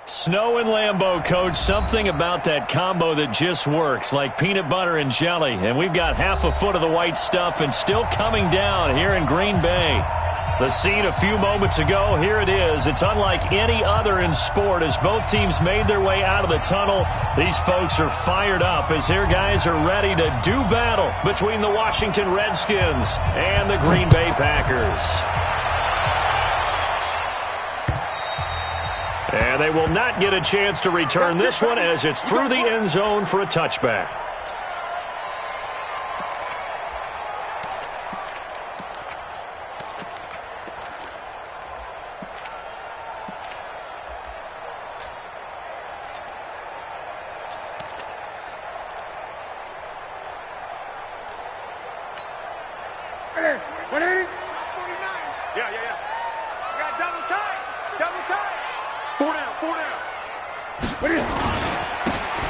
Snow and Lambeau, Coach. Something about that combo that just works, like peanut butter and jelly. And we've got half a foot of the white stuff and still coming down here in Green Bay. The scene a few moments ago, here it is. It's unlike any other in sport as both teams made their way out of the tunnel. These folks are fired up as their guys are ready to do battle between the Washington Redskins and the Green Bay Packers. And they will not get a chance to return this one as it's through the end zone for a touchback.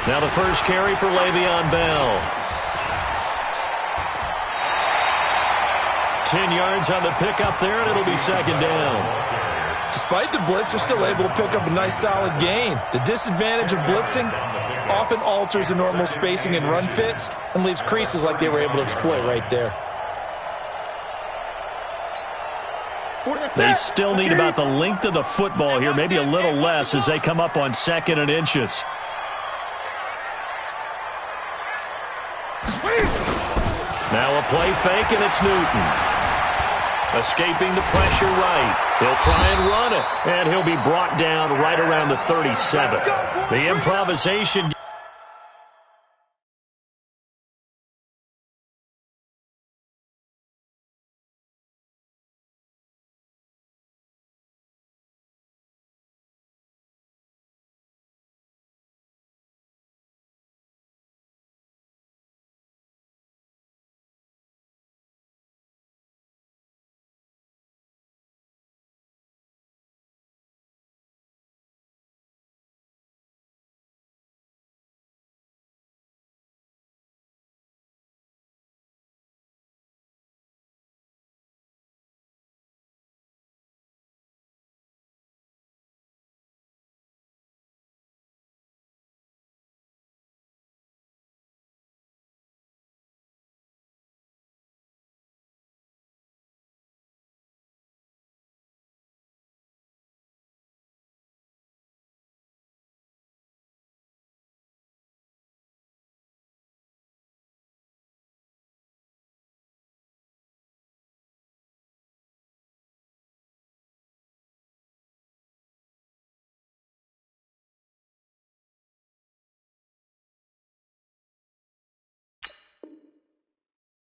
Now the first carry for Le'Veon Bell. 10 yards on the pickup there, and it'll be second down. Despite the blitz, they're still able to pick up a nice solid gain. The disadvantage of blitzing often alters the normal spacing and run fits and leaves creases like they were able to exploit right there. They still need about the length of the football here, maybe a little less as they come up on 2nd and inches. Now a play fake, and it's Newton. Escaping the pressure right. He'll try and run it, and he'll be brought down right around the 37. The improvisation.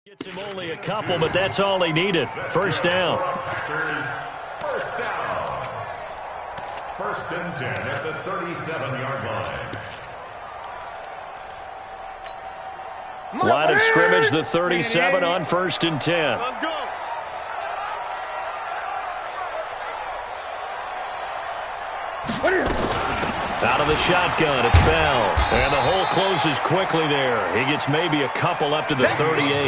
Gets him only a couple, but that's all he needed. First down. First down. 1st and 10 at the 37-yard line. Line of scrimmage, the 37 on 1st and 10. Let's go. Out of the shotgun, it's Bell. And the hole closes quickly there. He gets maybe a couple up to the 38.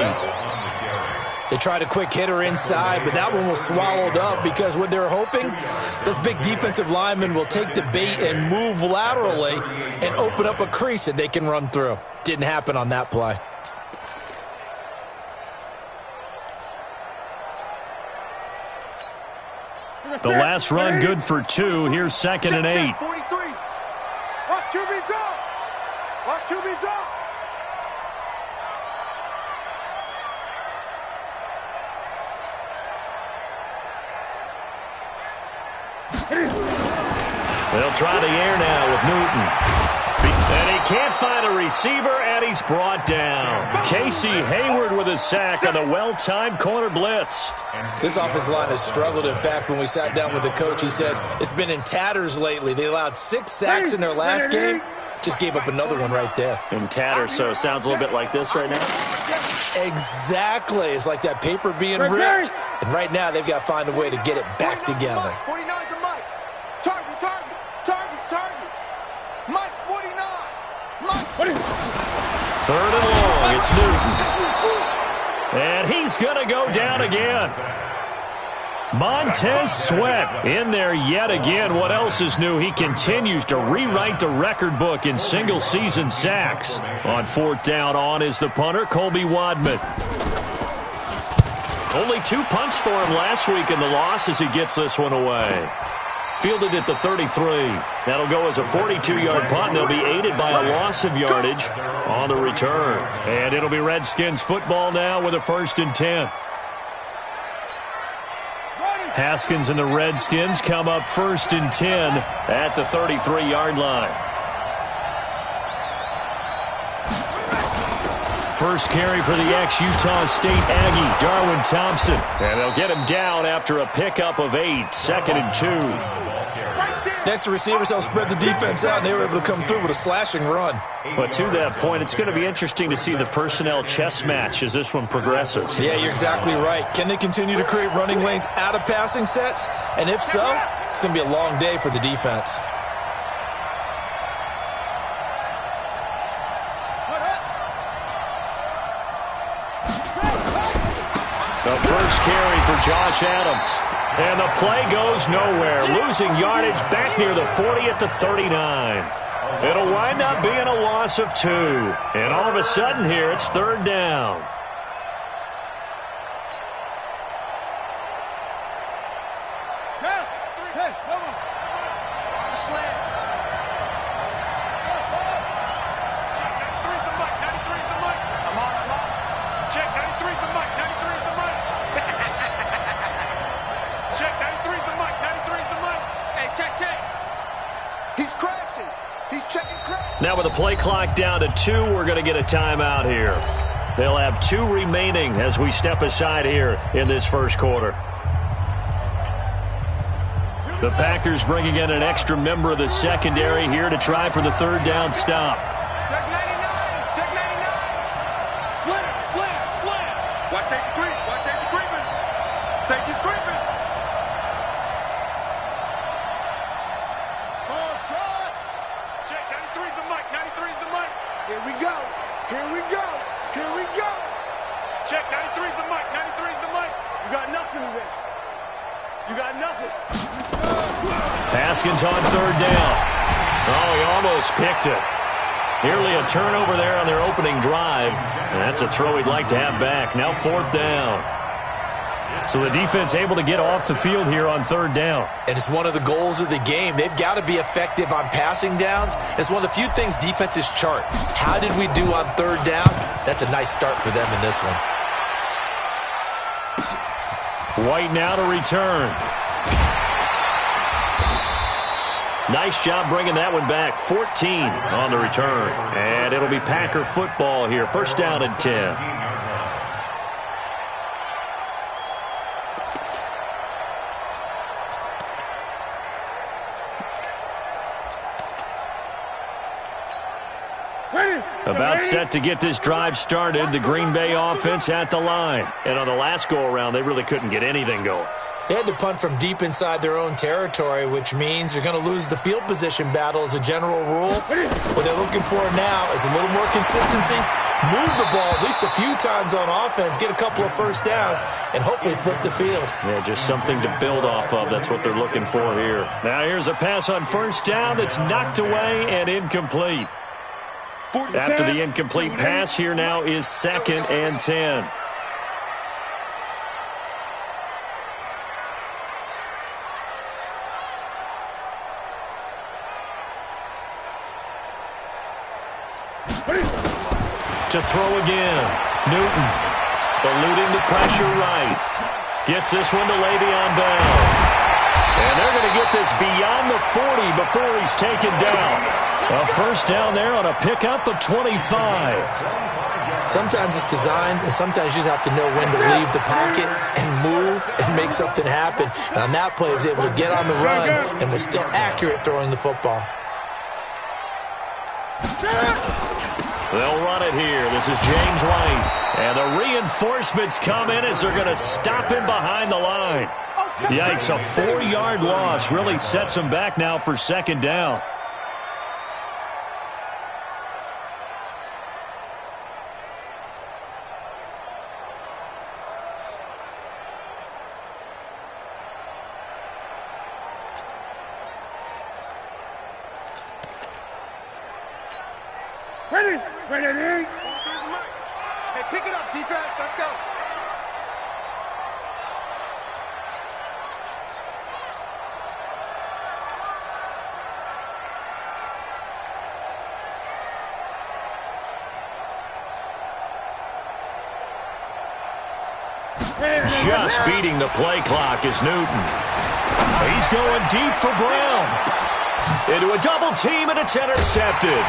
They tried a quick hitter inside, but that one was swallowed up because what they're hoping, those big defensive linemen will take the bait and move laterally and open up a crease that they can run through. Didn't happen on that play. The last run good for 2. Here's 2nd and 8. 43. Watch QB drop. Watch QB drop. They'll try the air now with Newton. And he can't find a receiver, and he's brought down. Casey Hayward with a sack on the well-timed corner blitz. This offensive line has struggled. In fact, when we sat down with the coach, he said it's been in tatters lately. They allowed 6 sacks in their last game. Just gave up another one right there. In tatters, so it sounds a little bit like this right now. Exactly. It's like that paper being ripped. And right now, they've got to find a way to get it back together. 49 to Mike. Target, target, target, target. Mike's 49. Mike's 49. 3rd and long. It's Newton. And he's going to go down again. Montez Sweat in there yet again. What else is new? He continues to rewrite the record book in single-season sacks. On fourth down on is the punter, Colby Wadman. Only 2 punts for him last week in the loss as he gets this one away. Fielded at the 33. That'll go as a 42-yard punt, and they'll be aided by a loss of yardage on the return. And it'll be Redskins football now with a 1st and 10. Haskins and the Redskins come up 1st and 10 at the 33-yard line. First carry for the ex-Utah State Aggie, Darwin Thompson. And they'll get him down after a pickup of 8, 2nd and 2. Next, the receivers help spread the defense out, and they were able to come through with a slashing run. But to that point, it's going to be interesting to see the personnel chess match as this one progresses. Yeah, you're exactly right. Can they continue to create running lanes out of passing sets? And if so, it's going to be a long day for the defense. The first carry for Josh Adams. And the play goes nowhere. Losing yardage back near the 40 at the 39. It'll wind up being a loss of 2. And all of a sudden here, it's 3rd down. Now with the play clock down to 2, we're going to get a timeout here. They'll have 2 remaining as we step aside here in this first quarter. The Packers bringing in an extra member of the secondary here to try for the 3rd down stop. Check 99. Check 99. Slam. Watch safety creep. Watch safety creeping. Safety's creeping. Check 93's the mic. 93's the mic. Here we go. Here we go. Here we go. Check 93's the mic. 93's the mic. You got nothing today. You got nothing. Haskins on 3rd down. Oh, he almost picked it. Nearly a turnover there on their opening drive. And that's a throw he'd like to have back. Now 4th down. So the defense able to get off the field here on 3rd down. And it's one of the goals of the game. They've got to be effective on passing downs. It's one of the few things defenses chart. How did we do on 3rd down? That's a nice start for them in this one. White now to return. Nice job bringing that one back. 14 on the return. And it'll be Packer football here. 1st down and 10. About set to get this drive started. The Green Bay offense at the line. And on the last go-around, they really couldn't get anything going. They had to punt from deep inside their own territory, which means they're going to lose the field position battle as a general rule. What they're looking for now is a little more consistency, move the ball at least a few times on offense, get a couple of 1st downs, and hopefully flip the field. Yeah, just something to build off of. That's what they're looking for here. Now here's a pass on 1st down that's knocked away and incomplete. After the incomplete pass, here now is 2nd and 10. To throw again. Newton eluding the pressure right. Gets this one to Le'Veon Bell. And they're going to get this beyond the 40 before he's taken down. A 1st down there on a pickup of 25. Sometimes it's designed, and sometimes you just have to know when to leave the pocket and move and make something happen. And on that play, he was able to get on the run and was still accurate throwing the football. They'll run it here. This is James White. And the reinforcements come in as they're going to stop him behind the line. Yikes, a 4-yard loss really sets him back now for 2nd down. Ready? Ready? Hey, pick it up, defense. Let's go. Just beating the play clock is Newton. He's going deep for Brown. Into a double team, and it's intercepted.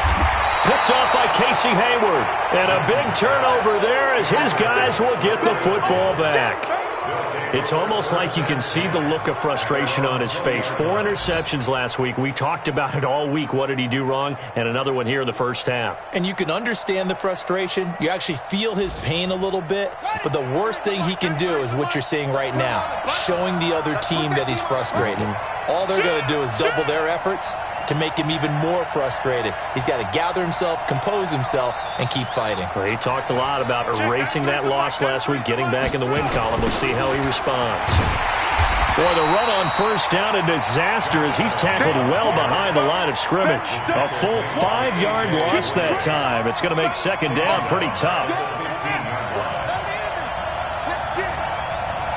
Picked off by Casey Hayward. And a big turnover there as his guys will get the football back. It's almost like you can see the look of frustration on his face. 4 interceptions last week. We talked about it all week. What did he do wrong? And another one here in the first half. And you can understand the frustration. You actually feel his pain a little bit. But the worst thing he can do is what you're seeing right now, showing the other team that he's frustrated. All they're going to do is double their efforts to make him even more frustrated. He's got to gather himself, compose himself, and keep fighting. Well, he talked a lot about erasing that loss last week, getting back in the win column. We'll see how he responds. Boy, the run on first down, a disaster as he's tackled well behind the line of scrimmage. A full 5-yard loss that time. It's going to make second down pretty tough.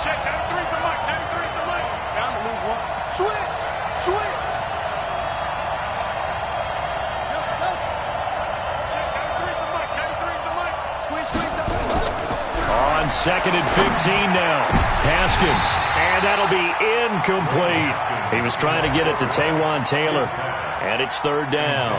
Check, 93's the mic, 93's the mic. Down to lose one. Switch. On second and 15 now. Haskins. And that'll be incomplete. He was trying to get it to Taywan Taylor. And it's third down.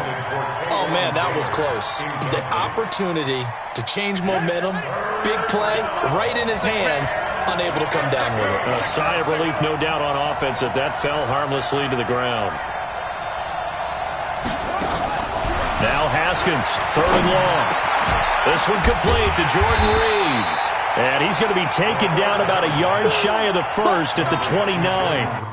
Oh, man, that was close. The opportunity to change momentum, big play, right in his hands, unable to come down with it. A sigh of relief, no doubt, on offense that fell harmlessly to the ground. Now Haskins, third and long. This one complete to Jordan Reed. And he's going to be taken down about a yard shy of the first at the 29.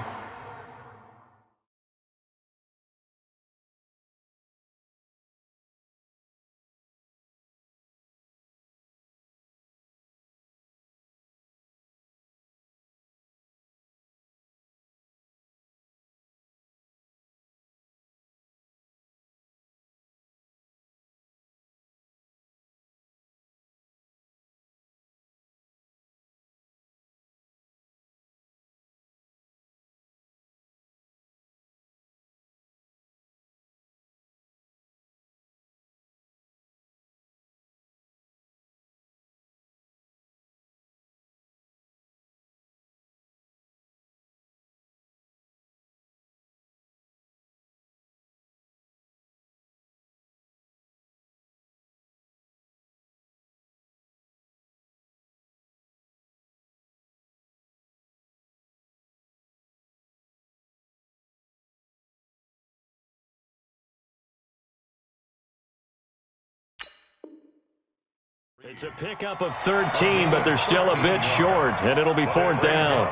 It's a pickup of 13, but they're still a bit short, and it'll be fourth down.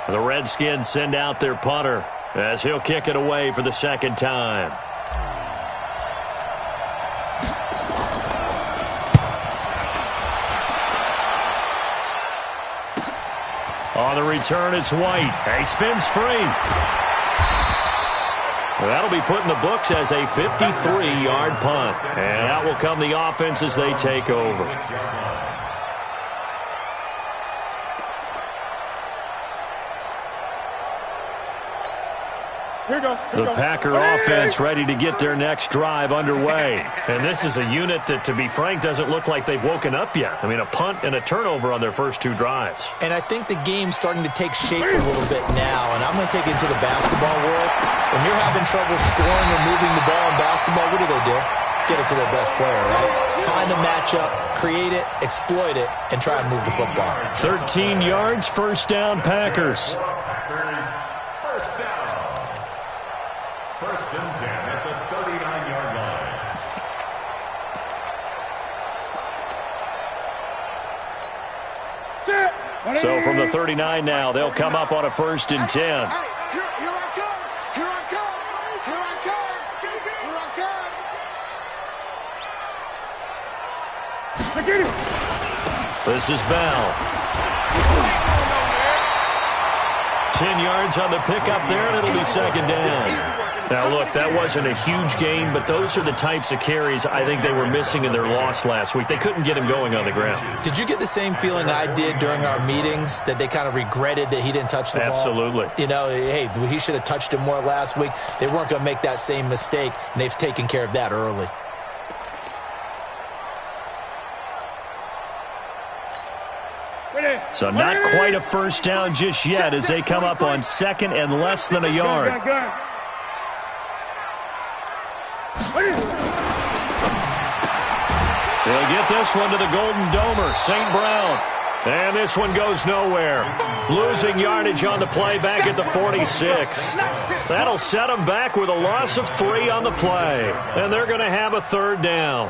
The Redskins send out their punter as he'll kick it away for the second time. On the return, it's White. He spins free. That'll be put in the books as a 53-yard punt. And out will come the offense as they take over. The Packer offense ready to get their next drive underway. And this is a unit that, to be frank, doesn't look like they've woken up yet. I mean, a punt and a turnover on their first 2 drives. And I think the game's starting to take shape a little bit now. And I'm going to take it into the basketball world. When you're having trouble scoring or moving the ball in basketball, what do? Get it to their best player, right? Find a matchup, create it, exploit it, and try and move the football. 13 yards, first down, Packers. First down. First and 10 at the 39-yard line. So from the 39 now, they'll come up on a first and 10. Here I come. This is Bell. 10 yards on the pickup there, and it'll be second down. Now, look, that wasn't a huge gain, but those are the types of carries I think they were missing in their loss last week. They couldn't get him going on the ground. Did you get the same feeling I did during our meetings, that they kind of regretted that he didn't touch the ball? Absolutely. You know, hey, he should have touched it more last week. They weren't going to make that same mistake, and they've taken care of that early. So not quite a first down just yet as they come up on second and less than a yard. They'll get this one to the Golden Domer, St. Brown. And this one goes nowhere. Losing yardage on the play back at the 46. That'll set them back with a loss of 3 on the play. And they're going to have a third down.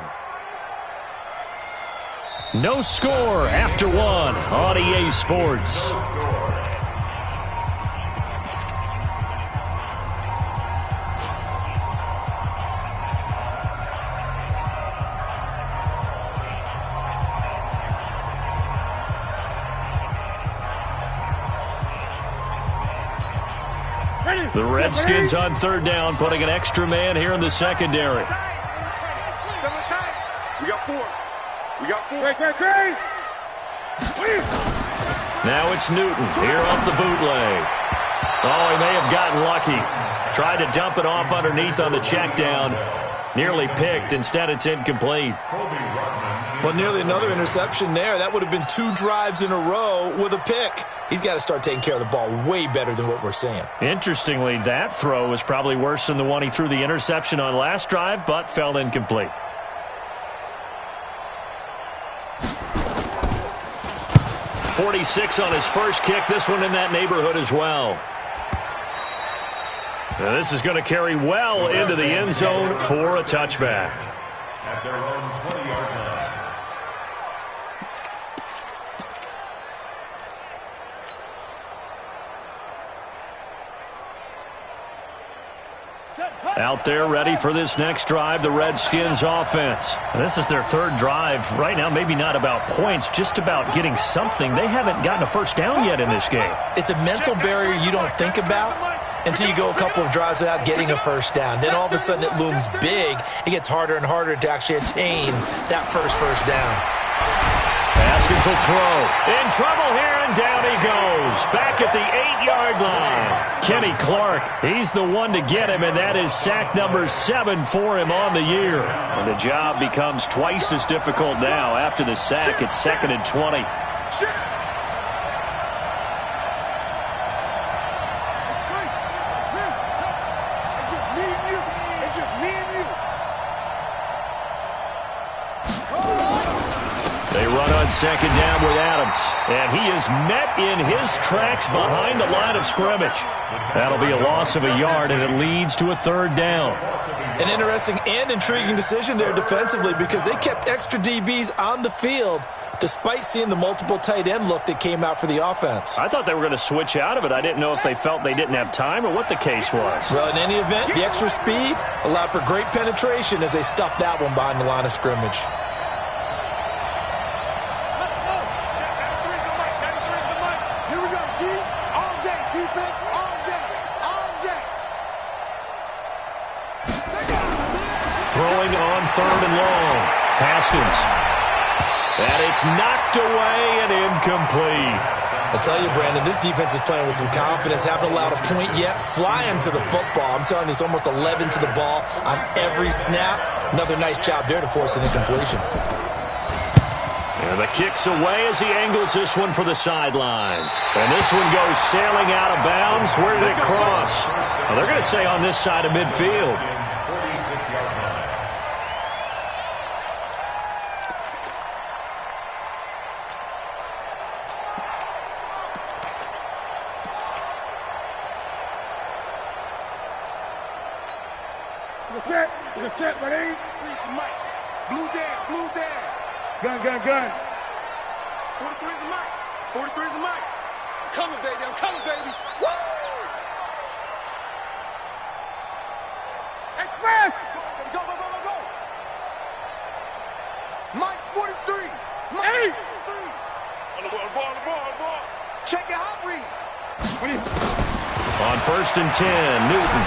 No score after 1 on EA Sports. The Redskins on third down, putting an extra man here in the secondary. We got 4. We got 4. Now it's Newton here off the bootleg. Oh, he may have gotten lucky. Tried to dump it off underneath on the check down. Nearly picked. Instead, it's incomplete. Well, nearly another interception there. That would have been 2 drives in a row with a pick. He's got to start taking care of the ball way better than what we're seeing. Interestingly, that throw was probably worse than the one he threw the interception on last drive, but fell incomplete. .46 on his first kick. This one in that neighborhood as well. Now this is going to carry well into the end zone for a touchback. At their own 20-yard line. Out there ready for this next drive, the Redskins offense. This is their third drive. Right now, maybe not about points, just about getting something. They haven't gotten a first down yet in this game. It's a mental barrier you don't think about until you go a couple of drives without getting a first down. Then all of a sudden it looms big. It gets harder and harder to actually attain that first down. Haskins will throw. In trouble here, and down he goes. Back at the 8-yard line. Kenny Clark, he's the one to get him, and that is sack number 7 for him on the year. And the job becomes twice as difficult now. After the sack, it's 2nd and 20. It's just me and you. It's just me and you. They run on second down with Adams, and he is met in his tracks behind the line of scrimmage. That'll be a loss of a yard, and it leads to a third down. An interesting and intriguing decision there defensively, because they kept extra DBs on the field despite seeing the multiple tight end look that came out for the offense. I thought they were going to switch out of it. I didn't know if they felt they didn't have time or what the case was. Well, in any event, the extra speed allowed for great penetration as they stuffed that one behind the line of scrimmage. Throwing on third and long. Haskins. And it's knocked away and incomplete. I tell you, Brandon, this defense is playing with some confidence. Haven't allowed a point yet. Flying to the football. I'm telling you, it's almost 11 to the ball on every snap. Another nice job there to force an incompletion. And the kick's away as he angles this one for the sideline. And this one goes sailing out of bounds. Where did it cross? Well, they're going to say on this side of midfield. 46-yard line. Get set, buddy. Blue there. Gun. 43 is the mic. 43 is the mic. I'm coming, baby. Woo! Express! Go. Mike's 43. Mike's 43. On the ball. Check your hot read. On 1st and 10, Newton.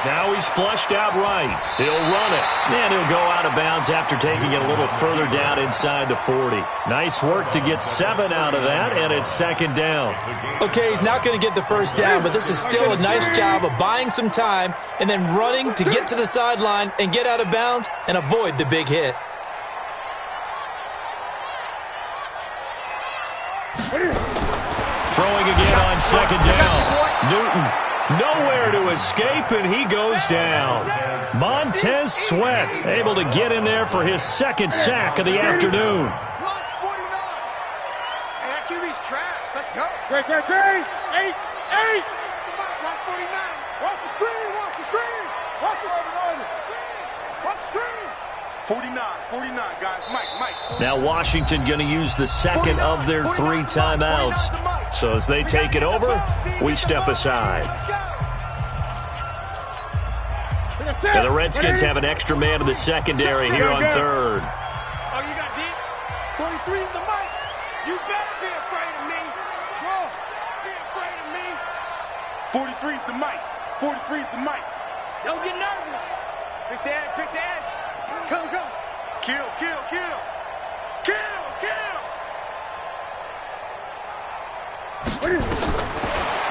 Now he's flushed out right. He'll run it. And he'll go out of bounds after taking it a little further down inside the 40. Nice work to get 7 out of that, and it's second down. Okay, he's not going to get the first down, but this is still a nice job of buying some time and then running to get to the sideline and get out of bounds and avoid the big hit. Throwing again on second down. Newton. Nowhere to escape, and he goes down. Montez Sweat able to get in there for his second sack of the afternoon. Watch 49. Hey, that QB's trash. Let's go. 8. Watch 49. Watch the screen. Watch the screen. Watch the screen. 49, guys. Mike. Now Washington going to use the second of their 3 timeouts. So as they take it over, we step aside. Now the Redskins have an extra man in the secondary here on third. Oh, you got deep? 43 is the mic. You better be afraid of me. Whoa. Be afraid of me. 43 is the mic. 43 is the mic. Don't get nervous. Pick the edge. Pick the edge. Come. Kill.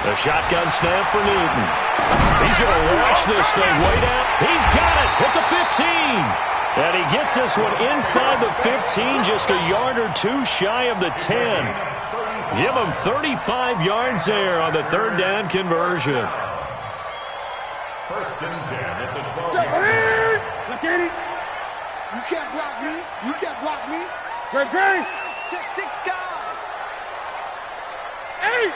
The shotgun snap for Newton. He's going to launch this thing way down. He's got it at the 15. And he gets this one inside the 15, just a yard or 2 shy of the 10. Give him 35 yards there on the third down conversion. First and 10 at the 12-yard line. Look at it. You can't block me. Great. Check 6 guys. 8.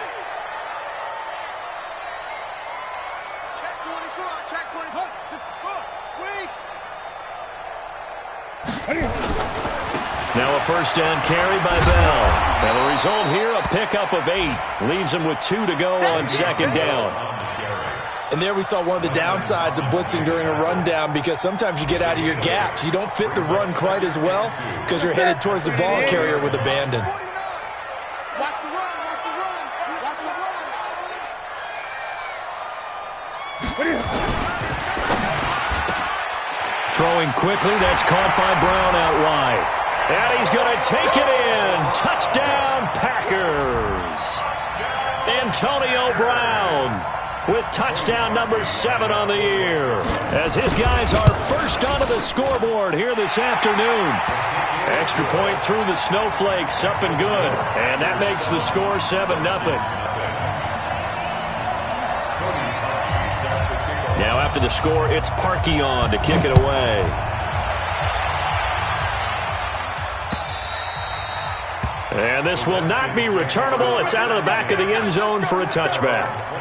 Check 24. 64. Wait. Now a first down carry by Bell. And the result here, a pickup of 8. Leaves him with 2 to go on second down. And there we saw one of the downsides of blitzing during a rundown, because sometimes you get out of your gaps. You don't fit the run quite as well because you're headed towards the ball carrier with abandon. Watch the run. Throwing quickly, that's caught by Brown out wide. And he's going to take it in. Touchdown, Packers. Antonio Brown with touchdown number 7 on the year, as his guys are first onto the scoreboard here this afternoon. Extra point through the snowflakes, up and good. And that makes the score 7-0. Now after the score, it's Parkey on to kick it away. And this will not be returnable. It's out of the back of the end zone for a touchback.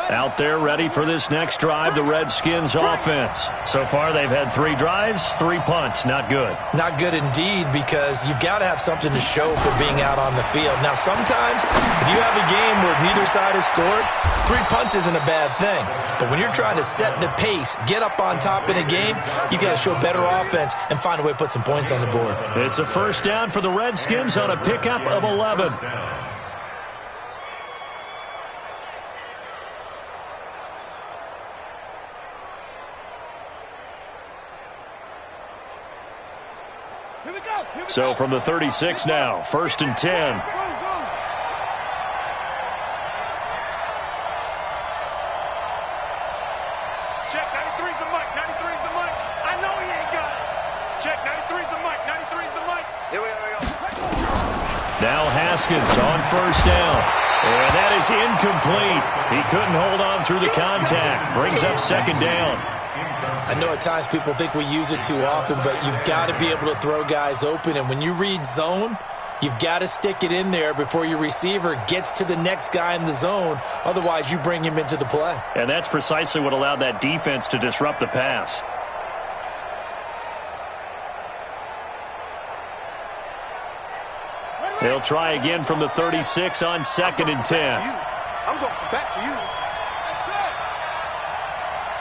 Out there ready for this next drive, the Redskins offense. So far they've had 3 drives, 3 punts. Not good. Not good indeed, because you've got to have something to show for being out on the field. Now sometimes if you have a game where neither side has scored, 3 punts isn't a bad thing. But when you're trying to set the pace, get up on top in a game, you got to show better offense and find a way to put some points on the board. It's a first down for the Redskins on a pickup of 11. So from the 36 now, first and 10. Check, 93's the mic. 93's the mic. I know he ain't got it. Check, 93's the mic. 93's the mic. Here we go. Now Haskins on first down. And that is incomplete. He couldn't hold on through the contact. Brings up second down. I know at times people think we use it too often, but you've got to be able to throw guys open. And when you read zone, you've got to stick it in there before your receiver gets to the next guy in the zone. Otherwise, you bring him into the play. And that's precisely what allowed that defense to disrupt the pass. They'll try again from the 36 on 2nd and 10. I'm going back to you. That's it.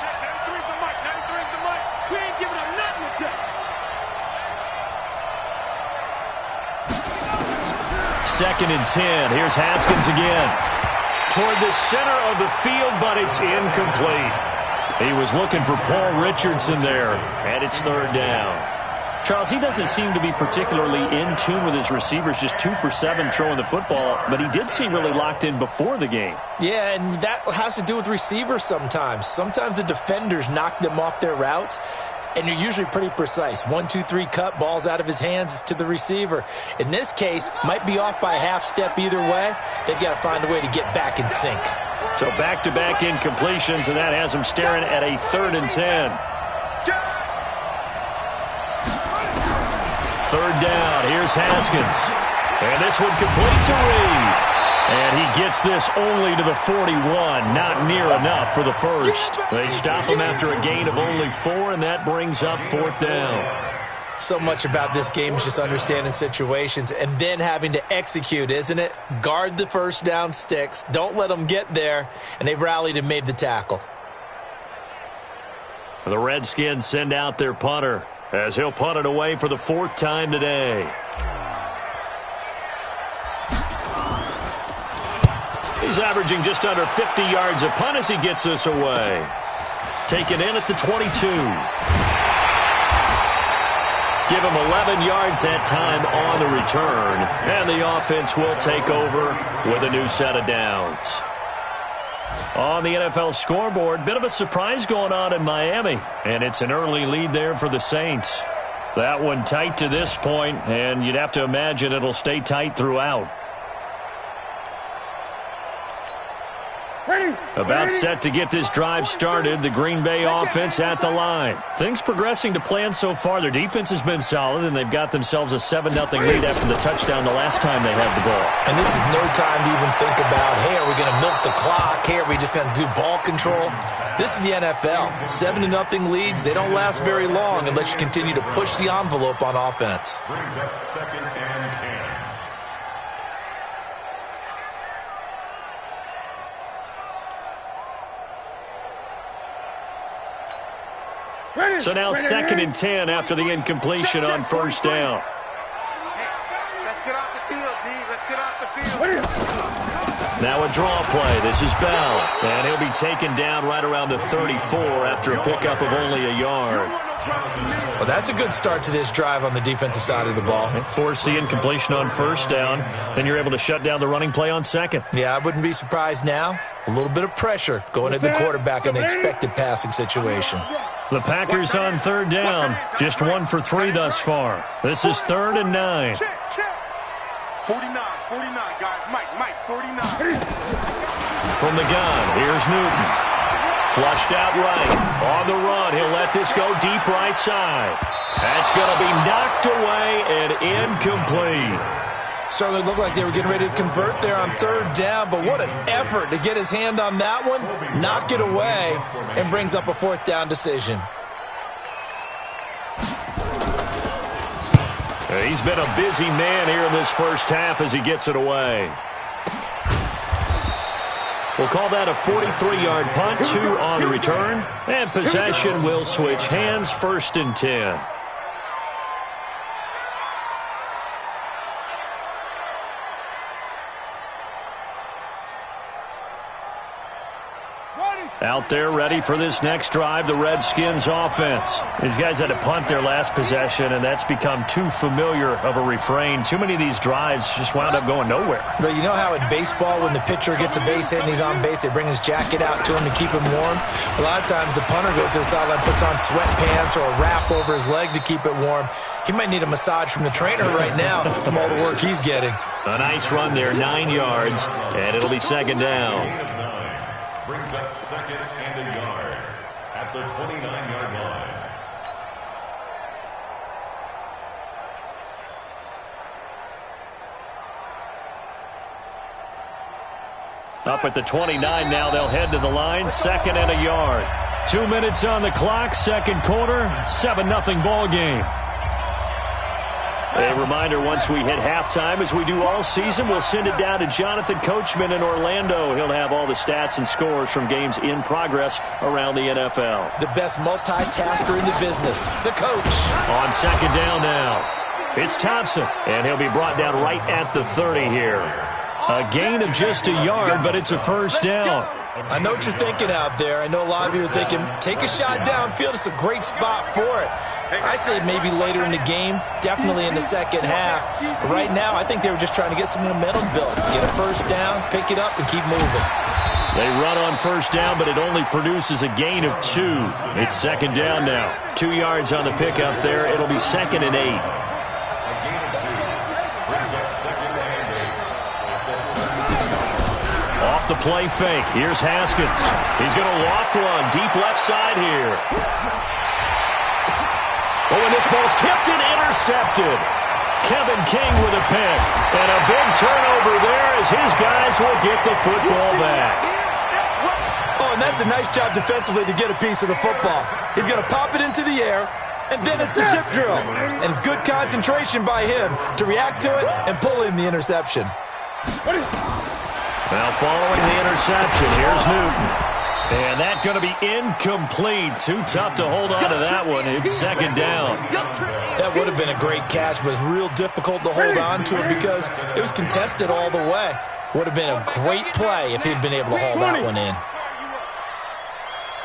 Check, 93's the mic. 93's the mic. We ain't giving up nothing today. 2nd and 10. Here's Haskins again. Toward the center of the field, but it's incomplete. He was looking for Paul Richardson there, and it's 3rd down. Charles, he doesn't seem to be particularly in tune with his receivers, just 2 for 7 throwing the football, but he did seem really locked in before the game. Yeah, and that has to do with receivers sometimes. Sometimes the defenders knock them off their routes, and you're usually pretty precise. 1, 2, 3 cut, balls out of his hands to the receiver. In this case, might be off by a half step either way. They've got to find a way to get back in sync. So back-to-back incompletions, and that has him staring at a 3rd and 10. 3rd down, here's Haskins. And this one complete to Reed. And he gets this only to the 41, not near enough for the first. They stop him after a gain of only 4, and that brings up 4th down. So much about this game is just understanding situations and then having to execute, isn't it? Guard the first down sticks. Don't let them get there. And they've rallied and made the tackle. The Redskins send out their punter as he'll punt it away for the 4th time today. He's averaging just under 50 yards a punt as he gets this away. Taken in at the 22. Give him 11 yards that time on the return. And the offense will take over with a new set of downs. On the NFL scoreboard, bit of a surprise going on in Miami. And it's an early lead there for the Saints. That one tight to this point, and you'd have to imagine it'll stay tight throughout. About set to get this drive started. The Green Bay offense at the line. Things progressing to plan so far. Their defense has been solid, and they've got themselves a 7-0 lead after the touchdown the last time they had the ball. And this is no time to even think about, hey, are we going to milk the clock? Hey, are we just going to do ball control? This is the NFL. 7-0 leads, they don't last very long unless you continue to push the envelope on offense. Brings up 2nd and 10. So now 2nd and 10 after the incompletion on 1st down. Let's get off the field, D. Let's get off the field. Now a draw play. This is Bell. And he'll be taken down right around the 34 after a pickup of only a yard. Well, that's a good start to this drive on the defensive side of the ball. Force the incompletion on 1st down. Then you're able to shut down the running play on 2nd. Yeah, I wouldn't be surprised now. A little bit of pressure going at the quarterback in an expected passing situation. The Packers on 3rd down. Just 1 for 3 thus far. This is 3rd and 9. Check. 49, guys. Mike, 49. From the gun, here's Newton. Flushed out right. On the run, he'll let this go deep right side. That's going to be knocked away and incomplete. Certainly looked like they were getting ready to convert there on 3rd down, but what an effort to get his hand on that one, knock it away, and brings up a 4th down decision. He's been a busy man here in this first half as he gets it away. We'll call that a 43-yard punt, 2 on the return, and possession will switch hands, 1st and 10. Out there ready for this next drive, the Redskins offense. These guys had to punt their last possession, and that's become too familiar of a refrain. Too many of these drives just wound up going nowhere. But you know how in baseball, when the pitcher gets a base hit and he's on base, they bring his jacket out to him to keep him warm? A lot of times the punter goes to the sideline, puts on sweatpants or a wrap over his leg to keep it warm. He might need a massage from the trainer right now from all the work he's getting. A nice run there, 9 yards, and it'll be 2nd down. Brings up 2nd and a yard at the 29-yard line. Up at the 29 now, they'll head to the line, 2nd and a yard. 2 minutes on the clock, 2nd quarter, 7-0 ball game. A reminder, once we hit halftime, as we do all season, we'll send it down to Jonathan Coachman in Orlando. He'll have all the stats and scores from games in progress around the NFL. The best multitasker in the business, the coach. On second down now, it's Thompson, and he'll be brought down right at the 30 here. A gain of just a yard, but it's a first down. I know what you're thinking out there. I know a lot of you are thinking, take a shot downfield. It's a great spot for it. I'd say maybe later in the game, definitely in the second half. But right now, I think they were just trying to get some momentum built. Get a first down, pick it up, and keep moving. They run on first down, but it only produces a gain of 2. It's second down now. 2 yards on the pickup there. It'll be 2nd and 8. Off the play fake. Here's Haskins. He's going to loft one deep left side here. Oh, and this ball's tipped and intercepted. Kevin King with a pick. And a big turnover there as his guys will get the football back. Oh, and that's a nice job defensively to get a piece of the football. He's going to pop it into the air, and then it's the tip drill. And good concentration by him to react to it and pull in the interception. Now following the interception, here's Newton. And that's going to be incomplete. Too tough to hold on to that one. It's second down. That would have been a great catch, but it was real difficult to hold on to it because it was contested all the way. Would have been a great play if he'd been able to hold that one in.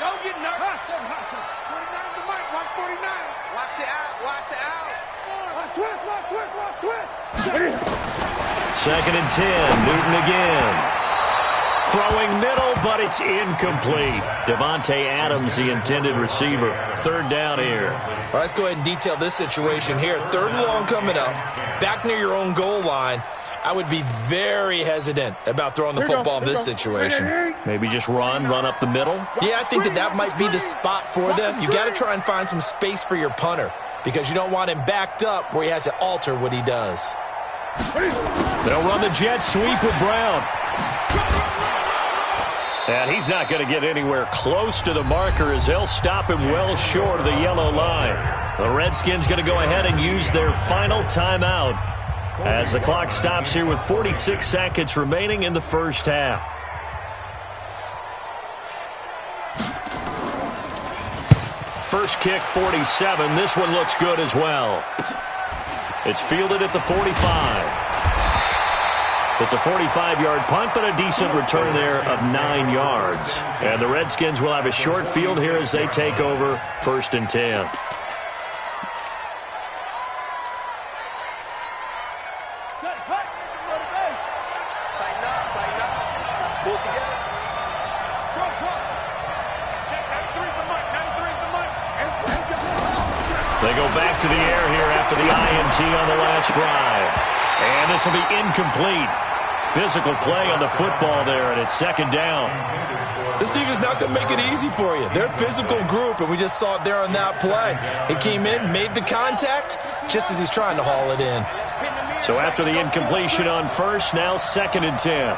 Don't get nervous. Hustle. 49 the mic. Watch 49. Watch the out. Watch the out. Watch twist. Second and 10. Newton again. Throwing middle, but it's incomplete. Devontae Adams, the intended receiver. Third down here. All right, let's go ahead and detail this situation here. 3rd and long coming up. Back near your own goal line. I would be very hesitant about throwing the football in this situation. Maybe just run up the middle? Yeah, I think that might be the spot for them. You got to try and find some space for your punter because you don't want him backed up where he has to alter what he does. They'll run the jet sweep with Brown. And he's not going to get anywhere close to the marker as they'll stop him well short of the yellow line. The Redskins going to go ahead and use their final timeout as the clock stops here with 46 seconds remaining in the first half. First kick, 47. This one looks good as well. It's fielded at the 45. It's a 45-yard punt, but a decent return there of 9 yards. And the Redskins will have a short field here as they take over 1st and 10. They go back to the air here after the INT on the last drive. And this will be incomplete. Physical play on the football there, and it's second down. This team is not going to make it easy for you. They're a physical group, and we just saw it there on that play. He came in, made the contact, just as he's trying to haul it in. So after the incompletion on first, now 2nd and 10.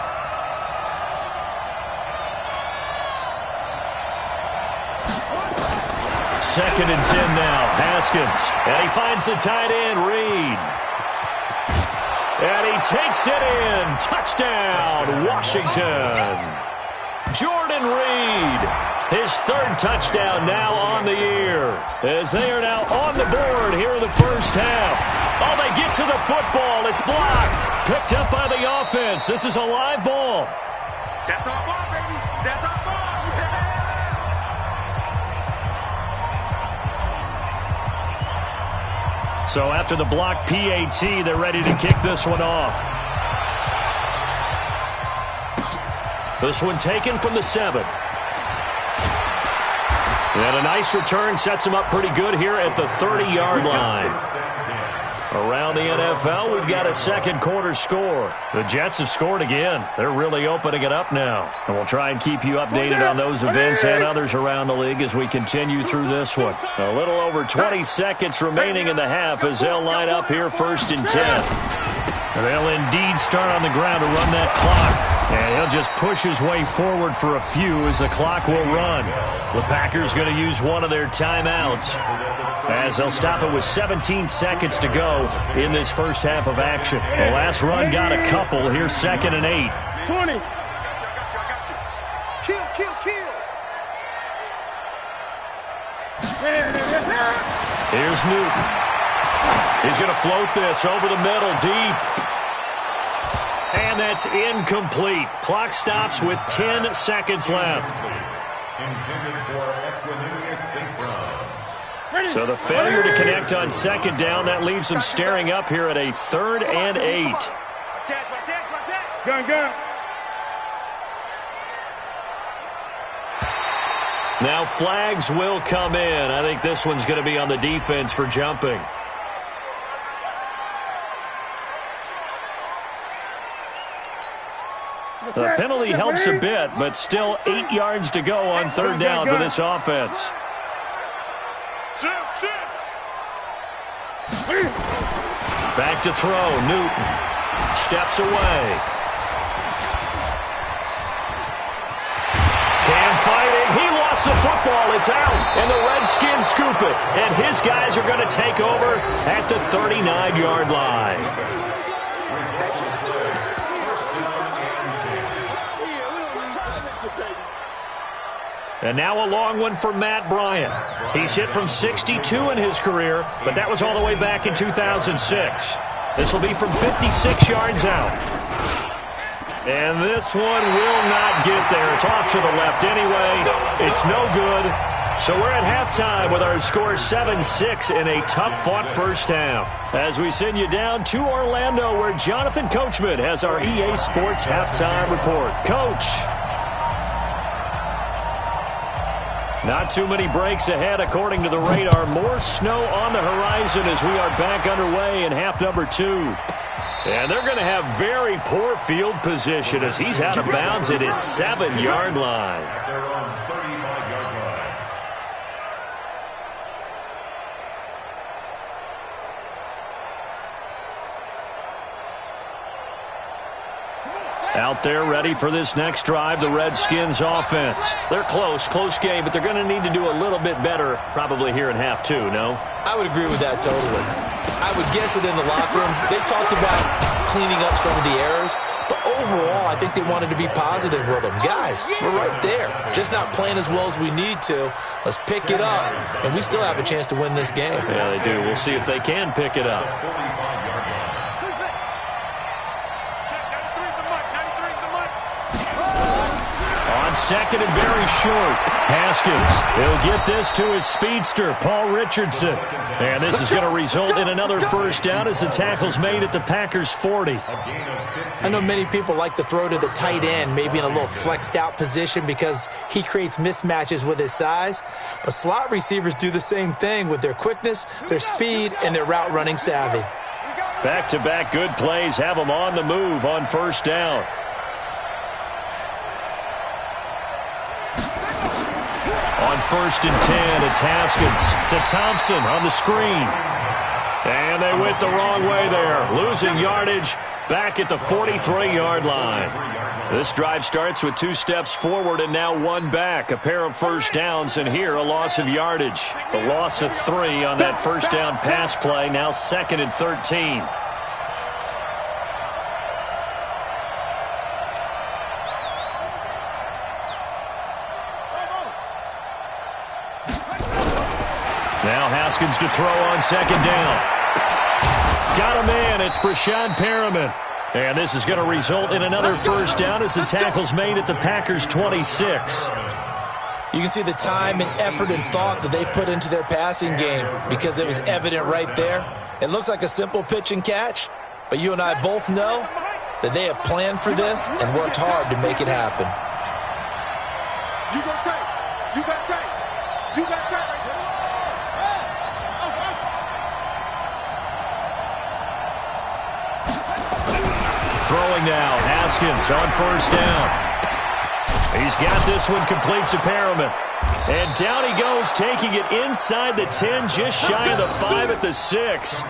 Second and 10 now. Haskins. And he finds the tight end, Reed. And he takes it in. Touchdown, Washington. Jordan Reed. His 3rd touchdown now on the year. As they are now on the board here in the first half. Oh, they get to the football. It's blocked. Picked up by the offense. This is a live ball. That's our ball, baby. That's our ball. So after the block PAT, they're ready to kick this one off. This one taken from the 7. And a nice return sets him up pretty good here at the 30-yard line. Around the NFL, we've got a second quarter score. The Jets have scored again. They're really opening it up now. And we'll try and keep you updated on those events and others around the league as we continue through this one. A little over 20 seconds remaining in the half as they'll line up here 1st and 10. They'll indeed start on the ground to run that clock. And he'll just push his way forward for a few as the clock will run. The Packers going to use one of their timeouts as they'll stop it with 17 seconds to go in this first half of action. The last run got a couple. Here's 2nd and 8. 20. Kill. Here's Newton. He's going to float this over the middle, deep. And that's incomplete. Clock stops with 10 seconds left. Intended for Equinemius St. Brown. So the failure to connect on 2nd down, that leaves them staring up here at a 3rd and 8. Gun. Now flags will come in. I think this one's going to be on the defense for jumping. The penalty helps a bit, but still 8 yards to go on 3rd down for this offense. Back to throw. Newton steps away. Can fight it. He lost the football. It's out. And the Redskins scoop it. And his guys are going to take over at the 39-yard line. And now a long one for Matt Bryant. He's hit from 62 in his career, but that was all the way back in 2006. This will be from 56 yards out. And this one will not get there. It's off to the left anyway. It's no good. So we're at halftime with our score 7-6 in a tough-fought first half. As we send you down to Orlando, where Jonathan Coachman has our EA Sports halftime report. Coach. Not too many breaks ahead, according to the radar. More snow on the horizon as we are back underway in half number 2. And they're going to have very poor field position as he's out of bounds at his 7-yard line. Out there ready for this next drive, the Redskins offense. They're close game, but they're going to need to do a little bit better probably here in half 2, no? I would agree with that totally. I would guess it in the locker room. They talked about cleaning up some of the errors, but overall, I think they wanted to be positive with them. Guys, we're right there. Just not playing as well as we need to. Let's pick it up, and we still have a chance to win this game. Yeah, they do. We'll see if they can pick it up. Second and very short. Haskins, he'll get this to his speedster, Paul Richardson. And this is going to result in another first down as the tackle's made at the Packers' 40. I know many people like to throw to the tight end, maybe in a little flexed out position because he creates mismatches with his size. But slot receivers do the same thing with their quickness, their speed, and their route running savvy. Back-to-back good plays have them on the move on first down. On 1st and 10, it's Haskins to Thompson on the screen. And they went the wrong way there, losing yardage back at the 43-yard line. This drive starts with 2 steps forward and now 1 back. A pair of first downs, and here a loss of yardage. The loss of 3 on that first down pass play, now 2nd and 13. Now Haskins to throw on 2nd down. Got a man. It's Brashad Perriman. And this is going to result in another first down as the tackle's made at the Packers' 26. You can see the time and effort and thought that they put into their passing game because it was evident right there. It looks like a simple pitch and catch, but you and I both know that they have planned for this and worked hard to make it happen. You got tight. You got tight. You got tight. Throwing now, Haskins on first down. He's got this one complete to Perriman. And down he goes, taking it inside the 10, just shy of the 5 at the 6.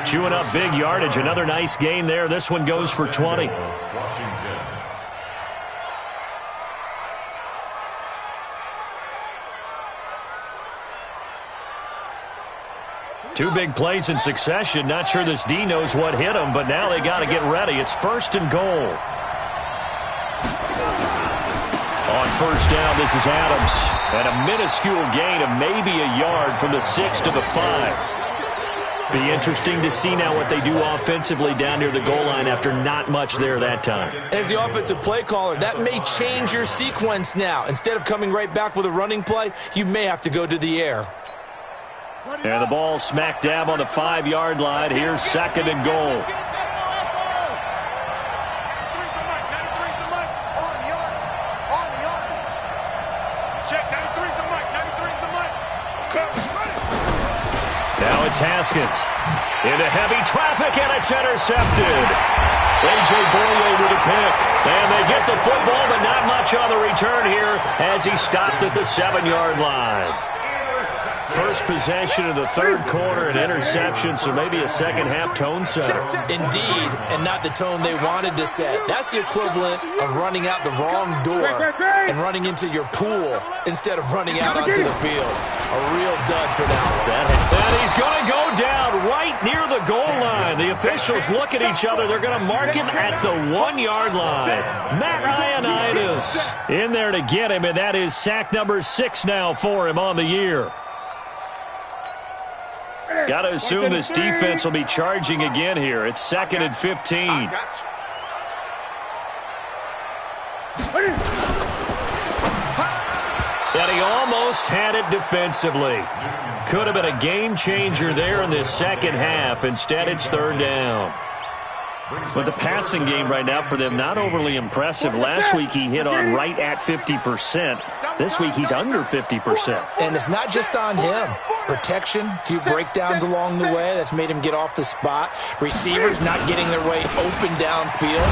Chewing up big yardage. Another nice gain there. This one goes for 20. Washington. Two big plays in succession. Not sure this D knows what hit him, but now they got to get ready. It's 1st and goal. On 1st down, this is Adams. And a minuscule gain of maybe a yard from the 6 to the 5. Be interesting to see now what they do offensively down near the goal line after not much there that time. As the offensive play caller, that may change your sequence now. Instead of coming right back with a running play, you may have to go to the air. And the ball smack dab on the 5-yard line. Here's 2nd and goal. Now it's Haskins. Into heavy traffic, and it's intercepted. A.J. Boye with a pick. And they get the football, but not much on the return here as he stopped at the 7-yard line. First possession of the 3rd quarter, an interception, so maybe a second-half tone setter. Indeed, and not the tone they wanted to set. That's the equivalent of running out the wrong door and running into your pool instead of running out onto the field. A real dud for them. And he's going to go down right near the goal line. The officials look at each other. They're going to mark him at the 1-yard line. Matt Ioannidis in there to get him, and that is sack number 6 now for him on the year. Got to assume this defense will be charging again here. It's 2nd and 15. And he almost had it defensively. Could have been a game changer there in this second half. Instead, it's 3rd down. But the passing game right now for them, not overly impressive. Last week he hit on right at 50%. This week he's under 50%. And it's not just on him. Protection, a few breakdowns along the way. That's made him get off the spot. Receivers not getting their way open downfield.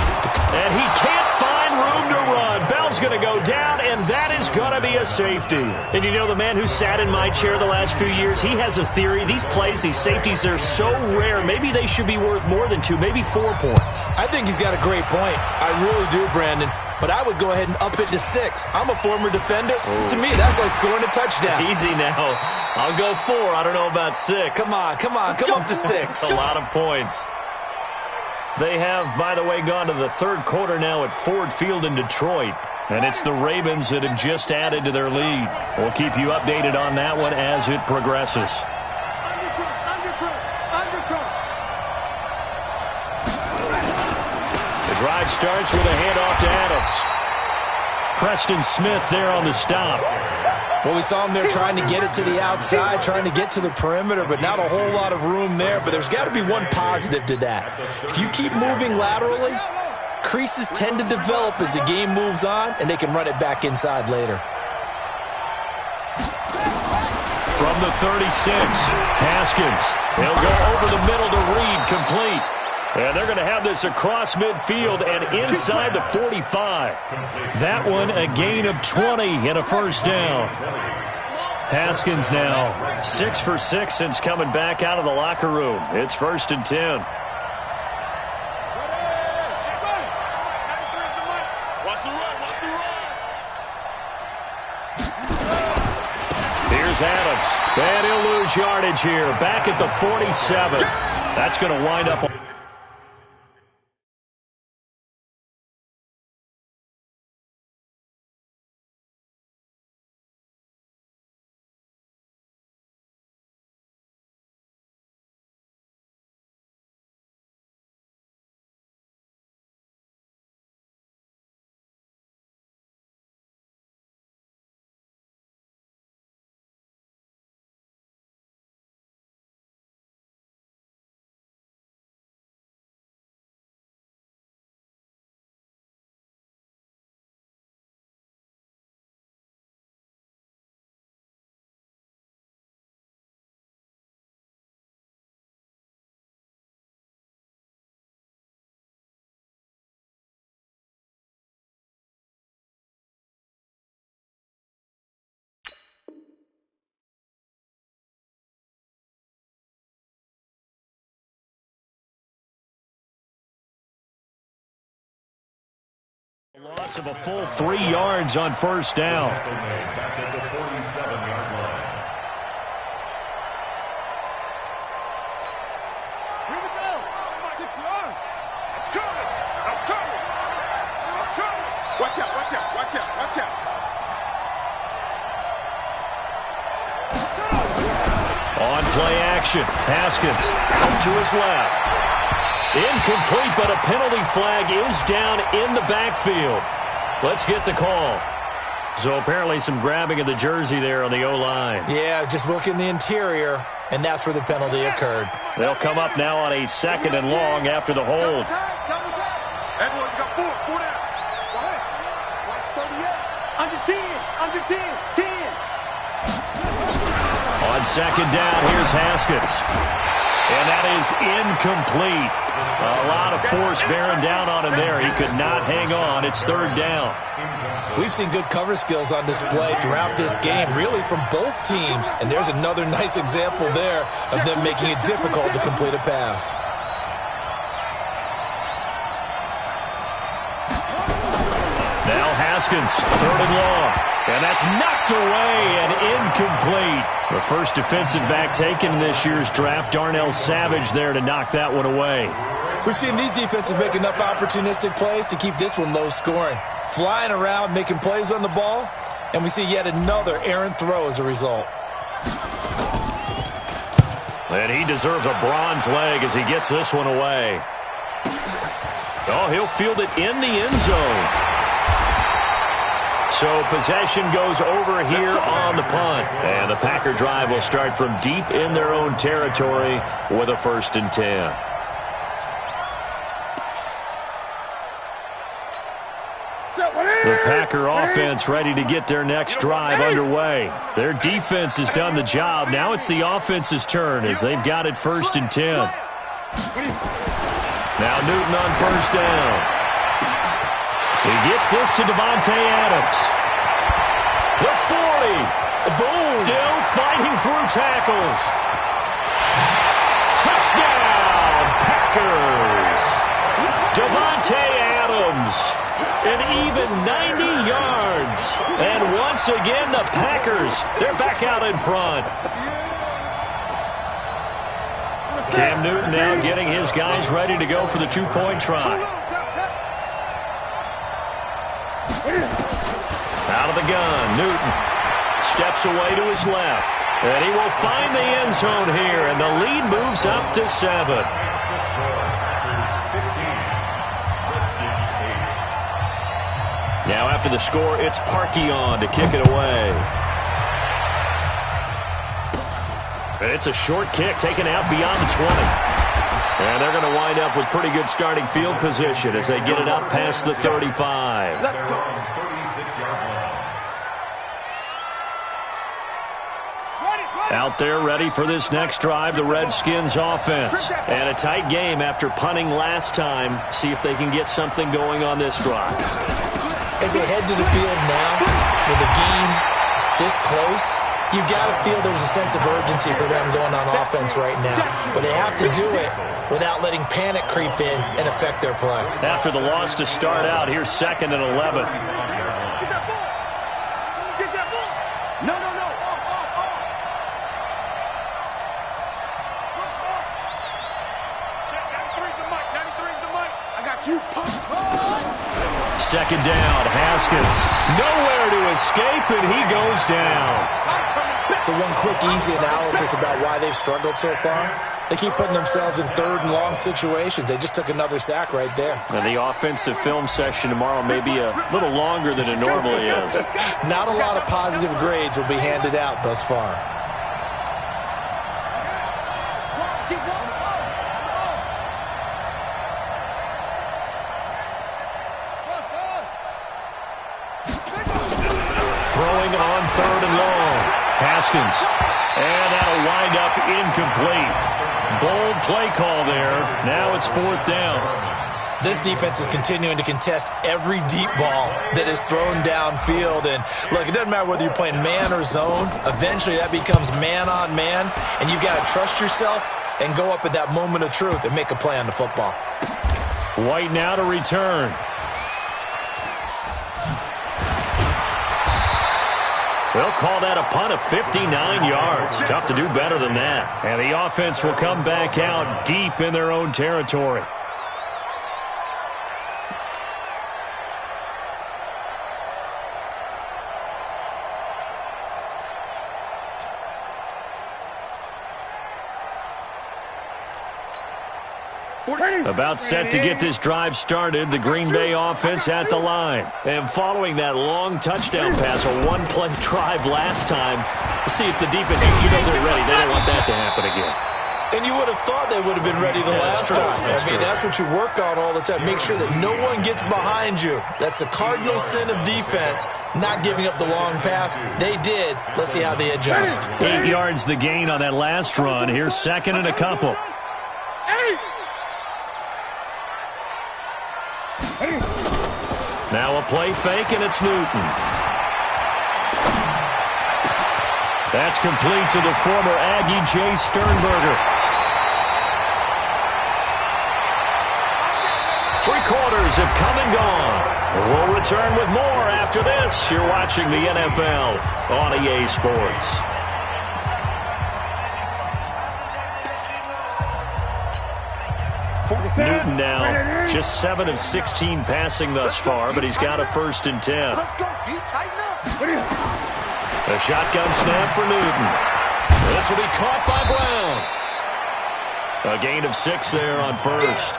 And he can't find room to run. Bell's going to go down, and that is going to be a safety. And you know, the man who sat in my chair the last few years, he has a theory. These plays, these safeties, they're so rare. Maybe they should be worth more than 2, maybe 4 points. I think he's got a great point. I really do, Brandon. But I would go ahead and up it to 6. I'm a former defender. Ooh. To me, that's like scoring a touchdown. Easy now. I'll go 4. I don't know about 6. Come on. Come up to 6. A lot of points. They have, by the way, gone to the 3rd quarter now at Ford Field in Detroit. And it's the Ravens that have just added to their lead. We'll keep you updated on that one as it progresses. The drive starts with a handoff to Adams. Preston Smith there on the stop. Well, we saw him there trying to get it to the outside, trying to get to the perimeter, but not a whole lot of room there. But there's got to be one positive to that. If you keep moving laterally, creases tend to develop as the game moves on, and they can run it back inside later. From the 36, Haskins. He'll go over the middle to Reed, complete. And they're going to have this across midfield and inside the 45. That one a gain of 20 and a 1st down. Haskins now 6 for 6 since coming back out of the locker room. It's 1st and 10. Here's Adams. And he'll lose yardage here. Back at the 47. That's going to wind up Loss of a full 3 yards on first down. Back at the 47-yard line. Here we go. 6 yards. I'm coming. I'm coming. I'm coming. Watch out. Watch out. Watch out. Watch out. On play action, Haskins to his left. Incomplete, but a penalty flag is down in the backfield. Let's get the call. So apparently some grabbing of the jersey there on the O-line. Yeah, just look in the interior, and that's where the penalty occurred. They'll come up now on a 2nd and long after the hold. Everyone got 4 down. Go ahead. Watch 38. Under 10. Under 10. 10. On 2nd down, here's Haskins. And that is incomplete. A lot of force bearing down on him there. He could not hang on. It's 3rd down. We've seen good cover skills on display throughout this game, really from both teams. And there's another nice example there of them making it difficult to complete a pass. Now Haskins, 3rd and long. And that's knocked away and incomplete. The first defensive back taken in this year's draft, Darnell Savage there to knock that one away. We've seen these defenses make enough opportunistic plays to keep this one low scoring. Flying around, making plays on the ball, and we see yet another errant throw as a result. And he deserves a bronze leg as he gets this one away. Oh, he'll field it in the end zone. So possession goes over here on the punt. And the Packer drive will start from deep in their own territory with a 1st and 10. The Packer offense ready to get their next drive underway. Their defense has done the job. Now it's the offense's turn as they've got it 1st and 10. Now Newton on 1st down. He gets this to Devontae Adams. The 40. Boom. Still fighting through tackles. Touchdown, Packers. Devontae Adams. An even 90 yards. And once again, the Packers, they're back out in front. Cam Newton now getting his guys ready to go for the 2-point try. Out of the gun, Newton steps away to his left. And he will find the end zone here, and the lead moves up to 7. Now after the score, it's Parkey on to kick it away. And it's a short kick taken out beyond the 20. And they're going to wind up with pretty good starting field position as they get it up past the 35. Let's go. 36-yard line. Out there ready for this next drive, the Redskins offense. And a tight game after punting last time. See if they can get something going on this drive. As they head to the field now, with the game this close, you've got to feel there's a sense of urgency for them going on offense right now. But they have to do it without letting panic creep in and affect their play. After the loss to start out, here's 2nd and 11. Get that ball. Get that ball. No, no, no. Check, 93's the mic. 93's the mic. I got you. 2nd down, Haskins. Nowhere to escape, and he goes down. So one quick, easy analysis about why they've struggled so far. They keep putting themselves in 3rd and long situations. They just took another sack right there. And the offensive film session tomorrow may be a little longer than it normally is. Not a lot of positive grades will be handed out thus far. Throwing on 3rd and long. Haskins. And that'll wind up incomplete. Bold play call there. Now it's 4th down. This defense is continuing to contest every deep ball that is thrown downfield. And look, it doesn't matter whether you're playing man or zone. Eventually that becomes man on man. And you've got to trust yourself and go up at that moment of truth and make a play on the football. White now to return. They'll call that a punt of 59 yards. Tough to do better than that. And the offense will come back out deep in their own territory. About set to get this drive started, the Green Bay offense at the line. And following that long touchdown pass, a one-play drive last time, let's see if the defense, they're ready. They don't want that to happen again. And you would have thought they would have been ready the last time. That's what you work on all the time. Make sure that no one gets behind you. That's the cardinal sin of defense, not giving up the long pass. They did. Let's see how they adjust. 8 yards the gain on that last run. Here's second and a couple. Now a play fake, and it's Newton. That's complete to the former Aggie, Jay Sternberger. 3 quarters have come and gone. We'll return with more after this. You're watching the NFL on EA Sports. Newton now just 7 of 16 passing thus far, but he's got a 1st and 10. Let's go, D. Tighten up. A shotgun snap for Newton. This will be caught by Brown. A gain of 6 there on 1st.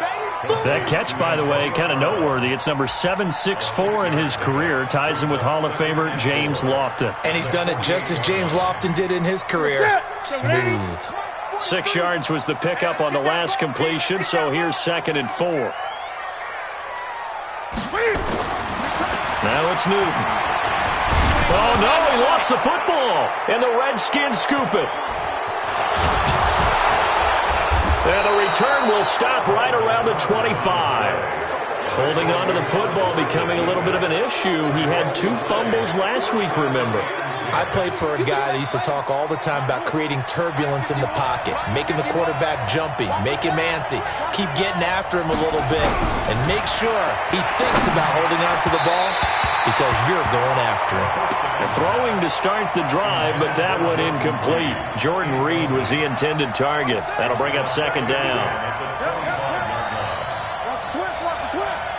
That catch, by the way, kind of noteworthy. It's number 764 in his career. Ties him with Hall of Famer James Lofton. And he's done it just as James Lofton did in his career. Smooth. 6 yards was the pickup on the last completion, so here's 2nd and 4. Now it's Newton. Oh, no, he lost the football, and the Redskins scoop it. And the return will stop right around the 25. Holding on to the football becoming a little bit of an issue. He had 2 fumbles last week, remember. I played for a guy that used to talk all the time about creating turbulence in the pocket, making the quarterback jumpy, make him antsy, keep getting after him a little bit, and make sure he thinks about holding on to the ball because you're going after him. And throwing to start the drive, but that one incomplete. Jordan Reed was the intended target. That'll bring up 2nd down. Watch the twist, watch the twist.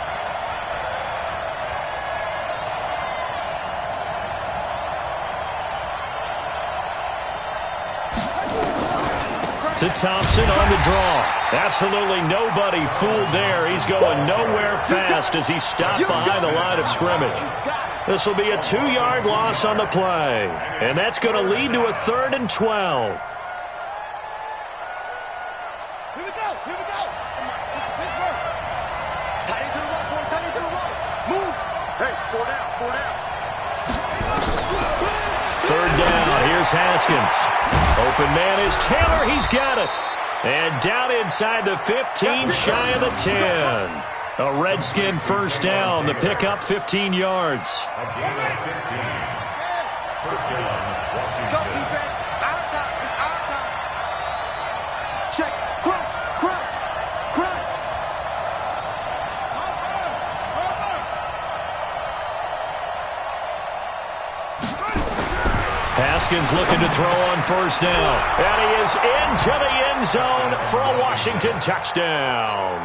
To Thompson on the draw. Absolutely nobody fooled there. He's going nowhere fast as he stopped behind the line of scrimmage. This will be a 2-yard loss on the play. And that's going to lead to a 3rd and 12. Here we go, here we go. This work. Tight into the rope, boy, tight into the rope. Move. Hey, 4 down, 4 down. 3rd down, here's Haskins. Open man is Taylor, he's got it. And down inside the 15, shy of the 10. A Redskin 1st down, the pickup 15 yards. Let's go, defense. Our time, it's our time. Check, crunch, crunch, crunch. Haskins looking to throw on 1st down. And he is into the end zone for a Washington touchdown.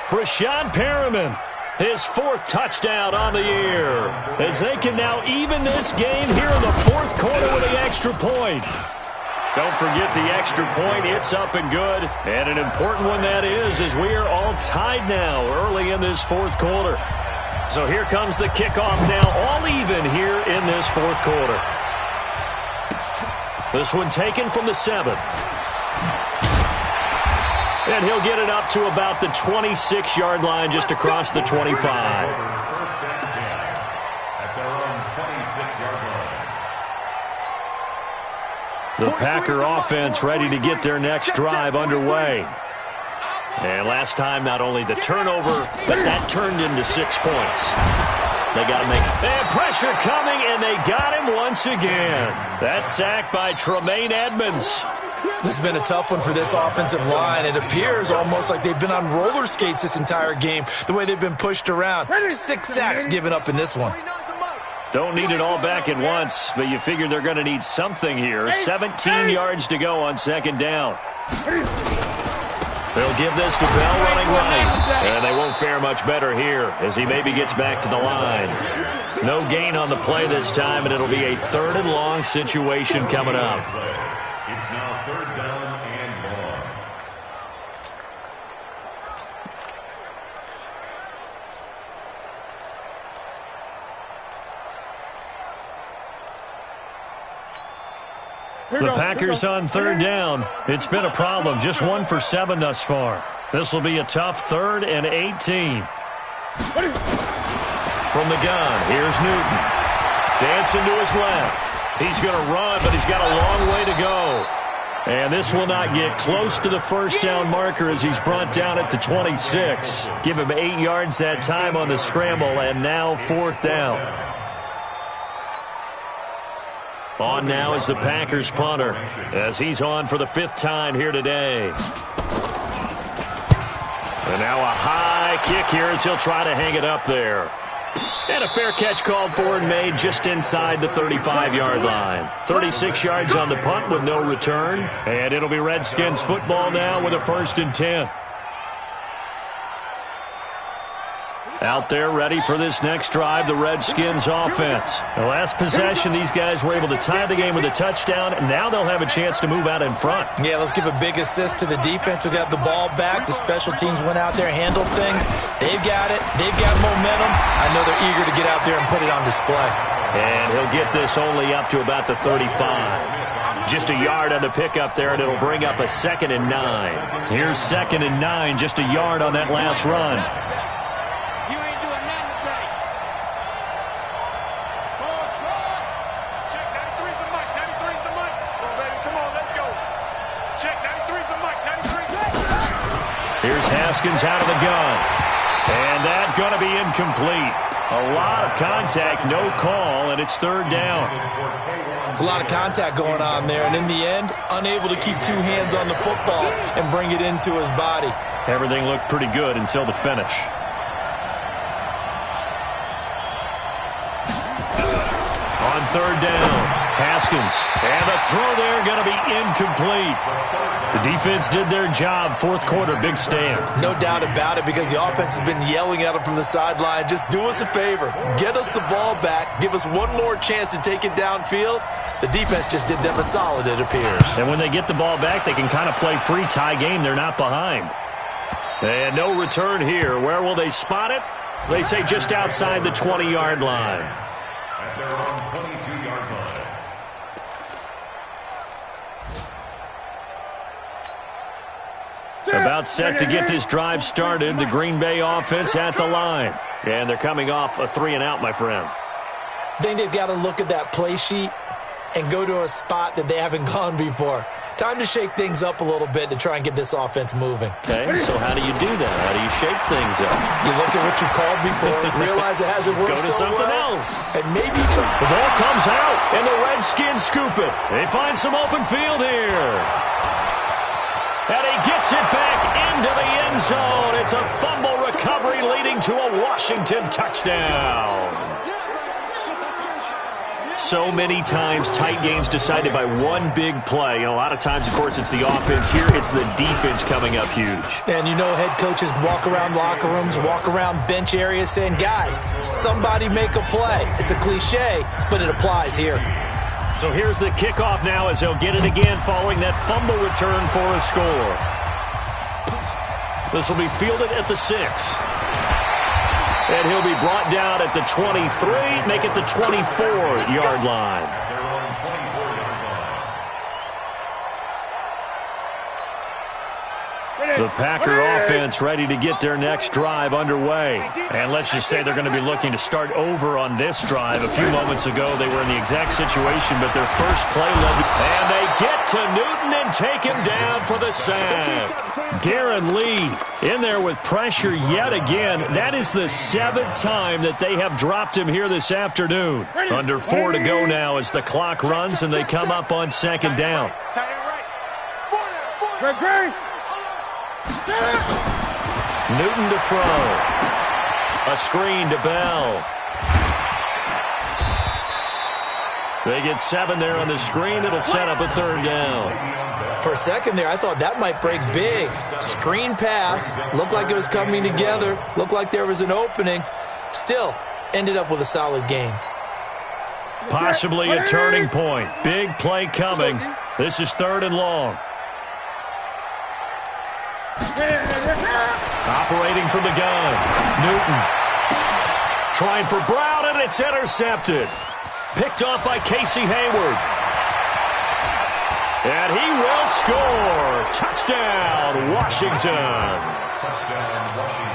Brashad Perriman, his 4th touchdown on the year. As they can now even this game here in the 4th quarter with the extra point. Don't forget the extra point. It's up and good. And an important one that is, as we are all tied now early in this 4th quarter. So here comes the kickoff now, all even here in this 4th quarter. This one taken from the 7. And he'll get it up to about the 26-yard line just across the 25. First and 10 at their own 26-yard line. The Packer offense ready to get their next drive underway. And last time, not only the turnover, but that turned into 6 points. They got to make and pressure coming, and they got him once again. That sack by Tremaine Edmonds. This has been a tough one for this offensive line. It appears almost like they've been on roller skates this entire game, the way they've been pushed around. 6 sacks given up in this one. Don't need it all back at once, but you figure they're going to need something here. 17 yards to go on second down. They'll give this to Bell running right. And they won't fare much better here as he maybe gets back to the line. No gain on the play this time, and it'll be a 3rd and long situation coming up. It's now 3rd down and long. The Packers on 3rd down. It's been a problem. Just 1 for 7 thus far. This will be a tough 3rd and 18. From the gun, here's Newton. Dancing to his left. He's going to run, but he's got a long way to go. And this will not get close to the first down marker as he's brought down at the 26. Give him 8 yards that time on the scramble, and now 4th down. On now is the Packers punter as he's on for the 5th time here today. And now a high kick here as he'll try to hang it up there. And a fair catch called for and made just inside the 35-yard line. 36 yards on the punt with no return. And it'll be Redskins football now with a 1st and 10. Out there ready for this next drive, the Redskins offense. The last possession, these guys were able to tie the game with a touchdown, and now they'll have a chance to move out in front. Yeah, let's give a big assist to the defense who got the ball back. The special teams went out there, handled things. They've got it. They've got momentum. I know they're eager to get out there and put it on display. And he'll get this only up to about the 35. Just a yard on the pickup there, and it'll bring up a 2nd and 9. Here's 2nd and 9, just a yard on that last run. Here's Haskins out of the gun. And that's going to be incomplete. A lot of contact, no call, and it's 3rd down. It's a lot of contact going on there, and in the end, unable to keep 2 hands on the football and bring it into his body. Everything looked pretty good until the finish. On 3rd down, Haskins. And the throw there going to be incomplete. The defense did their job. 4th quarter, big stand. No doubt about it, because the offense has been yelling at him from the sideline. Just do us a favor. Get us the ball back. Give us one more chance to take it downfield. The defense just did them a solid, it appears. And when they get the ball back, they can kind of play free tie game. They're not behind. And no return here. Where will they spot it? They say just outside the 20-yard line. At their own 22-yard line. About set to get this drive started. The Green Bay offense at the line. And they're coming off a 3-and-out, my friend. I think they've got to look at that play sheet and go to a spot that they haven't gone before. Time to shake things up a little bit to try and get this offense moving. Okay, so how do you do that? How do you shake things up? You look at what you called before, realize it hasn't worked so well. Go to something else. And maybe try. The ball comes out, and the Redskins scoop it. They find some open field here. And he gets it back into the end zone. It's a fumble recovery leading to a Washington touchdown. So many times, tight games decided by one big play. And a lot of times, of course, it's the offense. Here, it's the defense coming up huge. And you know head coaches walk around locker rooms, walk around bench areas saying, guys, somebody make a play. It's a cliche, but it applies here. So here's the kickoff now as they'll get it again following that fumble return for a score. This will be fielded at the 6. And he'll be brought down at the 23, make it the 24-yard line. The Packer offense ready to get their next drive underway. And let's just say they're going to be looking to start over on this drive. A few moments ago, they were in the exact situation, but their first play led. And they get to Newton and take him down for the sack. Darren Lee in there with pressure yet again. That is the 7th time that they have dropped him here this afternoon. Under 4 to go now as the clock runs and they come up on 2nd down. Newton to throw. A screen to Bell. They get 7 there on the screen. It'll set up a 3rd down. For a second there, I thought that might break big. Screen pass. Looked like it was coming together. Looked like there was an opening. Still, ended up with a solid game. Possibly a turning point. Big play coming. This is 3rd and long. Operating from the gun. Newton. Trying for Brown, and it's intercepted. Picked off by Casey Hayward. And he will score. Touchdown, Washington. Touchdown, Washington.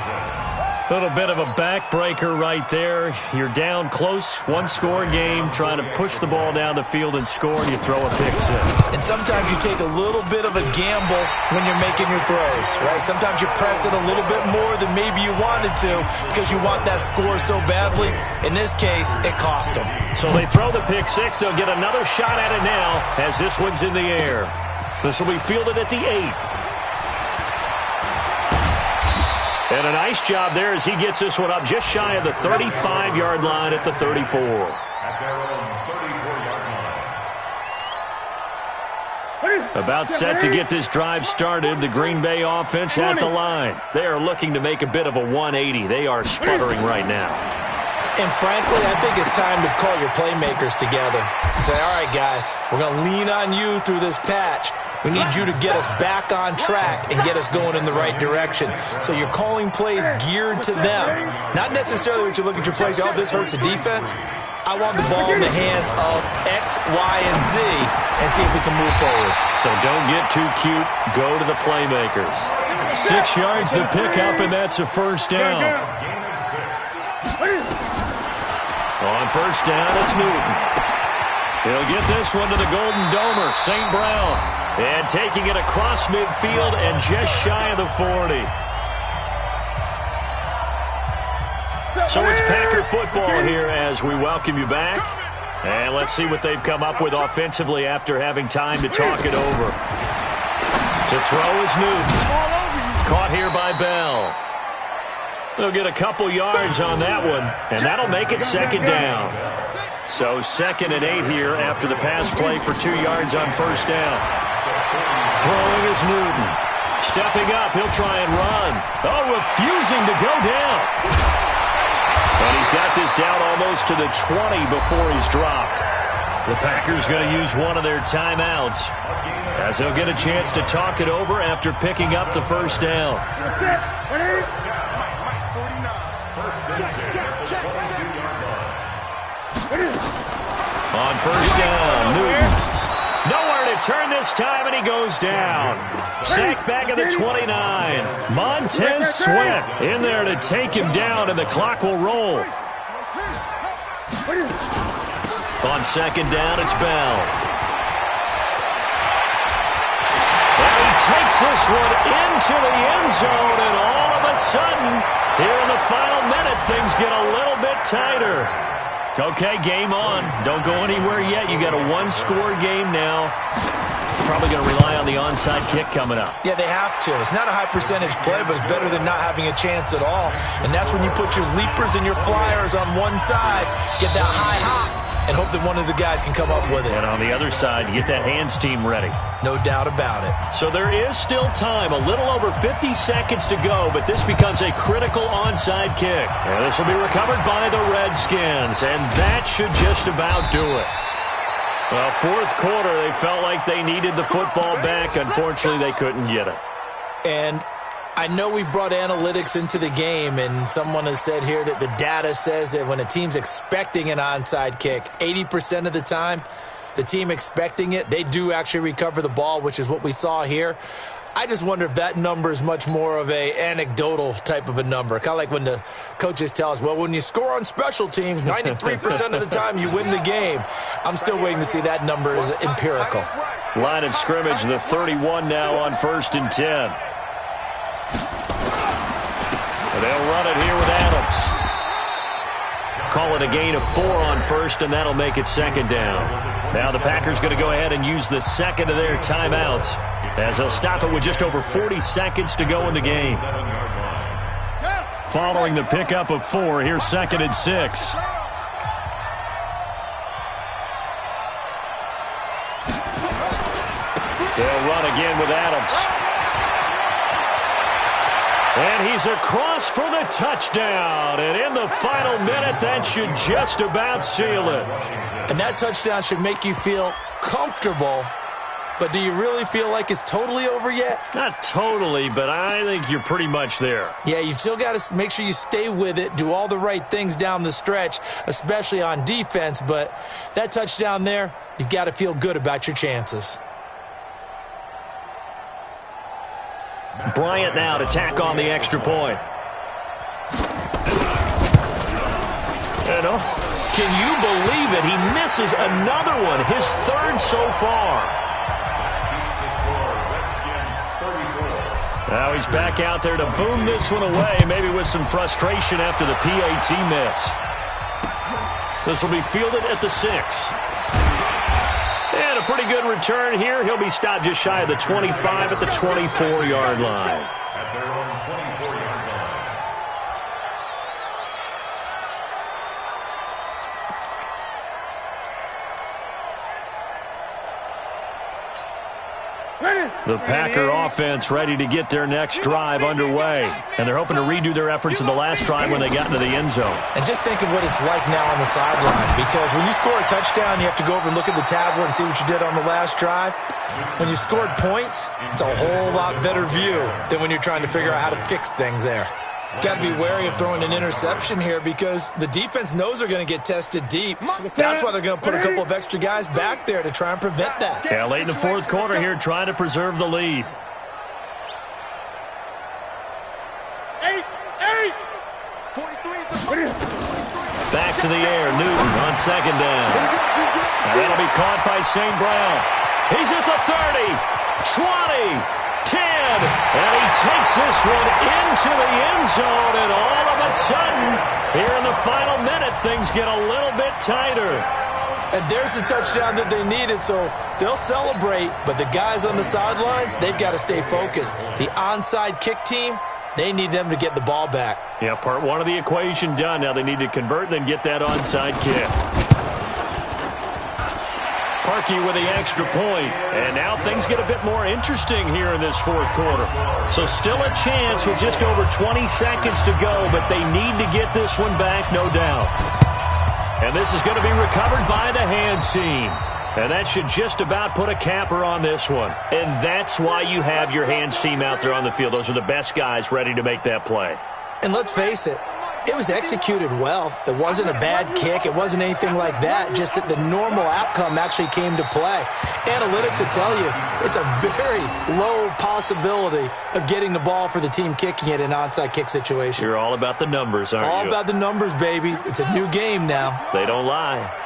A little bit of a backbreaker right there. You're down close, 1-score game, trying to push the ball down the field and score, and you throw a pick 6. And sometimes you take a little bit of a gamble when you're making your throws, right? Sometimes you press it a little bit more than maybe you wanted to because you want that score so badly. In this case, it cost them. So they throw the pick 6. They'll get another shot at it now as this one's in the air. This will be fielded at the 8. And a nice job there as he gets this one up just shy of the 35-yard line at the 34. At their own 34-yard line. About set to get this drive started. The Green Bay offense at the line. They are looking to make a bit of a 180. They are sputtering right now. And frankly, I think it's time to call your playmakers together and say, all right, guys, we're going to lean on you through this patch. We need you to get us back on track and get us going in the right direction. So you're calling plays geared to them. Not necessarily what you look at your plays, oh, this hurts the defense. I want the ball in the hands of X, Y, and Z and see if we can move forward. So don't get too cute. Go to the playmakers. 6 yards the pickup, and that's a 1st down. On 1st down, it's Newton. He'll get this one to the Golden Domer, St. Brown. And taking it across midfield and just shy of the 40. So it's Packer football here as we welcome you back. And let's see what they've come up with offensively after having time to talk it over. To throw is Newton. Caught here by Bell. They'll get a couple yards on that one, and that'll make it 2nd down. So 2nd and 8 here after the pass play for 2 yards on 1st down. Throwing is Newton. Stepping up, he'll try and run. Oh, refusing to go down. And he's got this down almost to the 20 before he's dropped. The Packers going to use one of their timeouts as they'll get a chance to talk it over after picking up the 1st down. On 1st down, Newton. Nowhere to turn this time, and he goes down. Sacked back at the 29. Montez Sweat in there to take him down, and the clock will roll. On 2nd down, it's Bell. And he takes this one into the end zone, and all of a sudden, here in the final minute, things get a little bit tighter. Okay, game on. Don't go anywhere yet. You got a 1-score game now. Probably going to rely on the onside kick coming up. Yeah, they have to. It's not a high-percentage play, but it's better than not having a chance at all. And that's when you put your leapers and your flyers on one side, get that high hop, and hope that one of the guys can come up with it. And on the other side, you get that hands team ready. No doubt about it. So there is still time, a little over 50 seconds to go, but this becomes a critical onside kick. And this will be recovered by the Redskins, and that should just about do it. Well, 4th quarter, they felt like they needed the football back. Unfortunately, they couldn't get it. And I know we brought analytics into the game, and someone has said here that the data says that when a team's expecting an onside kick, 80% of the time, the team expecting it, they do actually recover the ball, which is what we saw here. I just wonder if that number is much more of a anecdotal type of a number. Kind of like when the coaches tell us, well, when you score on special teams, 93% of the time you win the game. I'm still waiting to see that number is empirical. Line of scrimmage, the 31 now on 1st and 10. They'll run it here with Adams. Call it a gain of 4 on 1st, and that'll make it 2nd down. Now the Packers going to go ahead and use the 2nd of their timeouts as they'll stop it with just over 40 seconds to go in the game. Following the pickup of 4, here's 2nd and 6. They'll run again with Adams. And he's across for the touchdown. And in the final minute, that should just about seal it. And that touchdown should make you feel comfortable. But do you really feel like it's totally over yet? Not totally, but I think you're pretty much there. Yeah, you've still got to make sure you stay with it, do all the right things down the stretch, especially on defense. But that touchdown there, you've got to feel good about your chances. Bryant now to tack on the extra point. Can you believe it? He misses another one, his third so far. Now he's back out there to boom this one away, maybe with some frustration after the PAT miss. This will be fielded at the 6. And a pretty good return here. He'll be stopped just shy of the 25 at the 24-yard line. At their own 24-yard line. The Packer offense ready to get their next drive underway. And they're hoping to redo their efforts in the last drive when they got into the end zone. And just think of what it's like now on the sideline. Because when you score a touchdown, you have to go over and look at the tablet and see what you did on the last drive. When you scored points, it's a whole lot better view than when you're trying to figure out how to fix things there. Got to be wary of throwing an interception here because the defense knows they're going to get tested deep. That's why they're going to put a couple of extra guys back there to try and prevent that. Yeah, late in the fourth quarter here, trying to preserve the lead. Back to the air, Newton on second down. And that'll be caught by St. Brown. He's at the 30, 20, 10, and he takes this one into the end zone, and all of a sudden, here in the final minute, things get a little bit tighter. And there's the touchdown that they needed, so they'll celebrate, but the guys on the sidelines, they've got to stay focused. The onside kick team, they need them to get the ball back. Yeah, part one of the equation done. Now they need to convert and then get that onside kick. Parkey with the extra point. And now things get a bit more interesting here in this fourth quarter. So still a chance with just over 20 seconds to go, but they need to get this one back, no doubt. And this is going to be recovered by the hands team. And that should just about put a capper on this one. And that's why you have your hands team out there on the field. Those are the best guys ready to make that play. And let's face it, it was executed well. It wasn't a bad kick. It wasn't anything like that. Just that the normal outcome actually came to play. Analytics will tell you it's a very low possibility of getting the ball for the team kicking it in an onside kick situation. You're all about the numbers, aren't you? All about the numbers, baby. It's a new game now. They don't lie.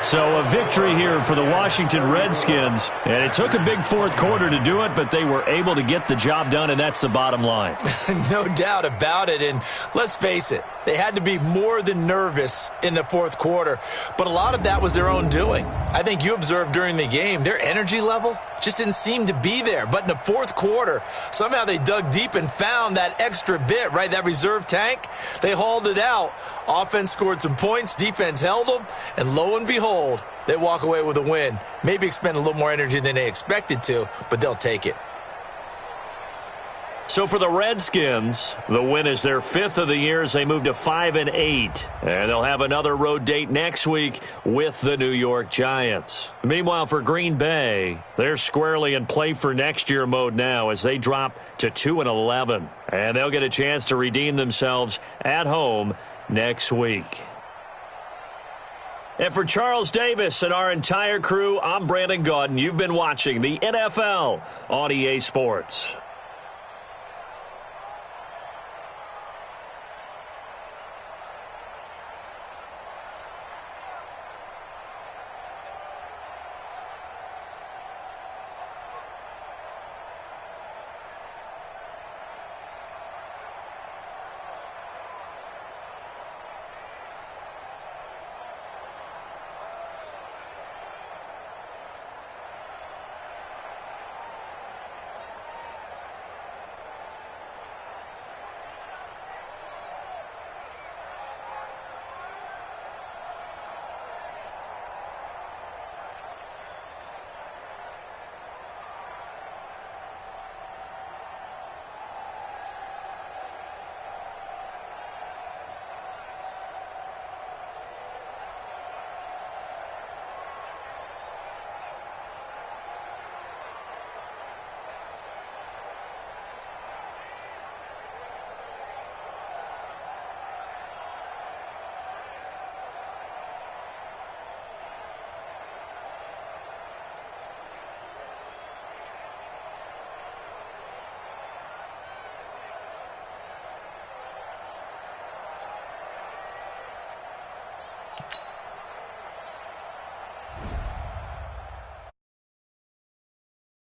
So a victory here for the Washington Redskins. And it took a big fourth quarter to do it, but they were able to get the job done, and that's the bottom line. No doubt about it. And let's face it, they had to be more than nervous in the fourth quarter. But a lot of that was their own doing. I think you observed during the game, their energy level just didn't seem to be there. But in the fourth quarter, somehow they dug deep and found that extra bit, right, that reserve tank. They hauled it out. Offense scored some points, defense held them, and lo and behold, they walk away with a win. Maybe expend a little more energy than they expected to, but they'll take it. So for the Redskins, the win is their 5th of the year as they move to 5-8. And they'll have another road date next week with the New York Giants. Meanwhile, for Green Bay, they're squarely in play for next year mode now as they drop to 2-11. And they'll get a chance to redeem themselves at home next week. And for Charles Davis and our entire crew, I'm Brandon Gaudin. You've been watching the NFL on EA Sports.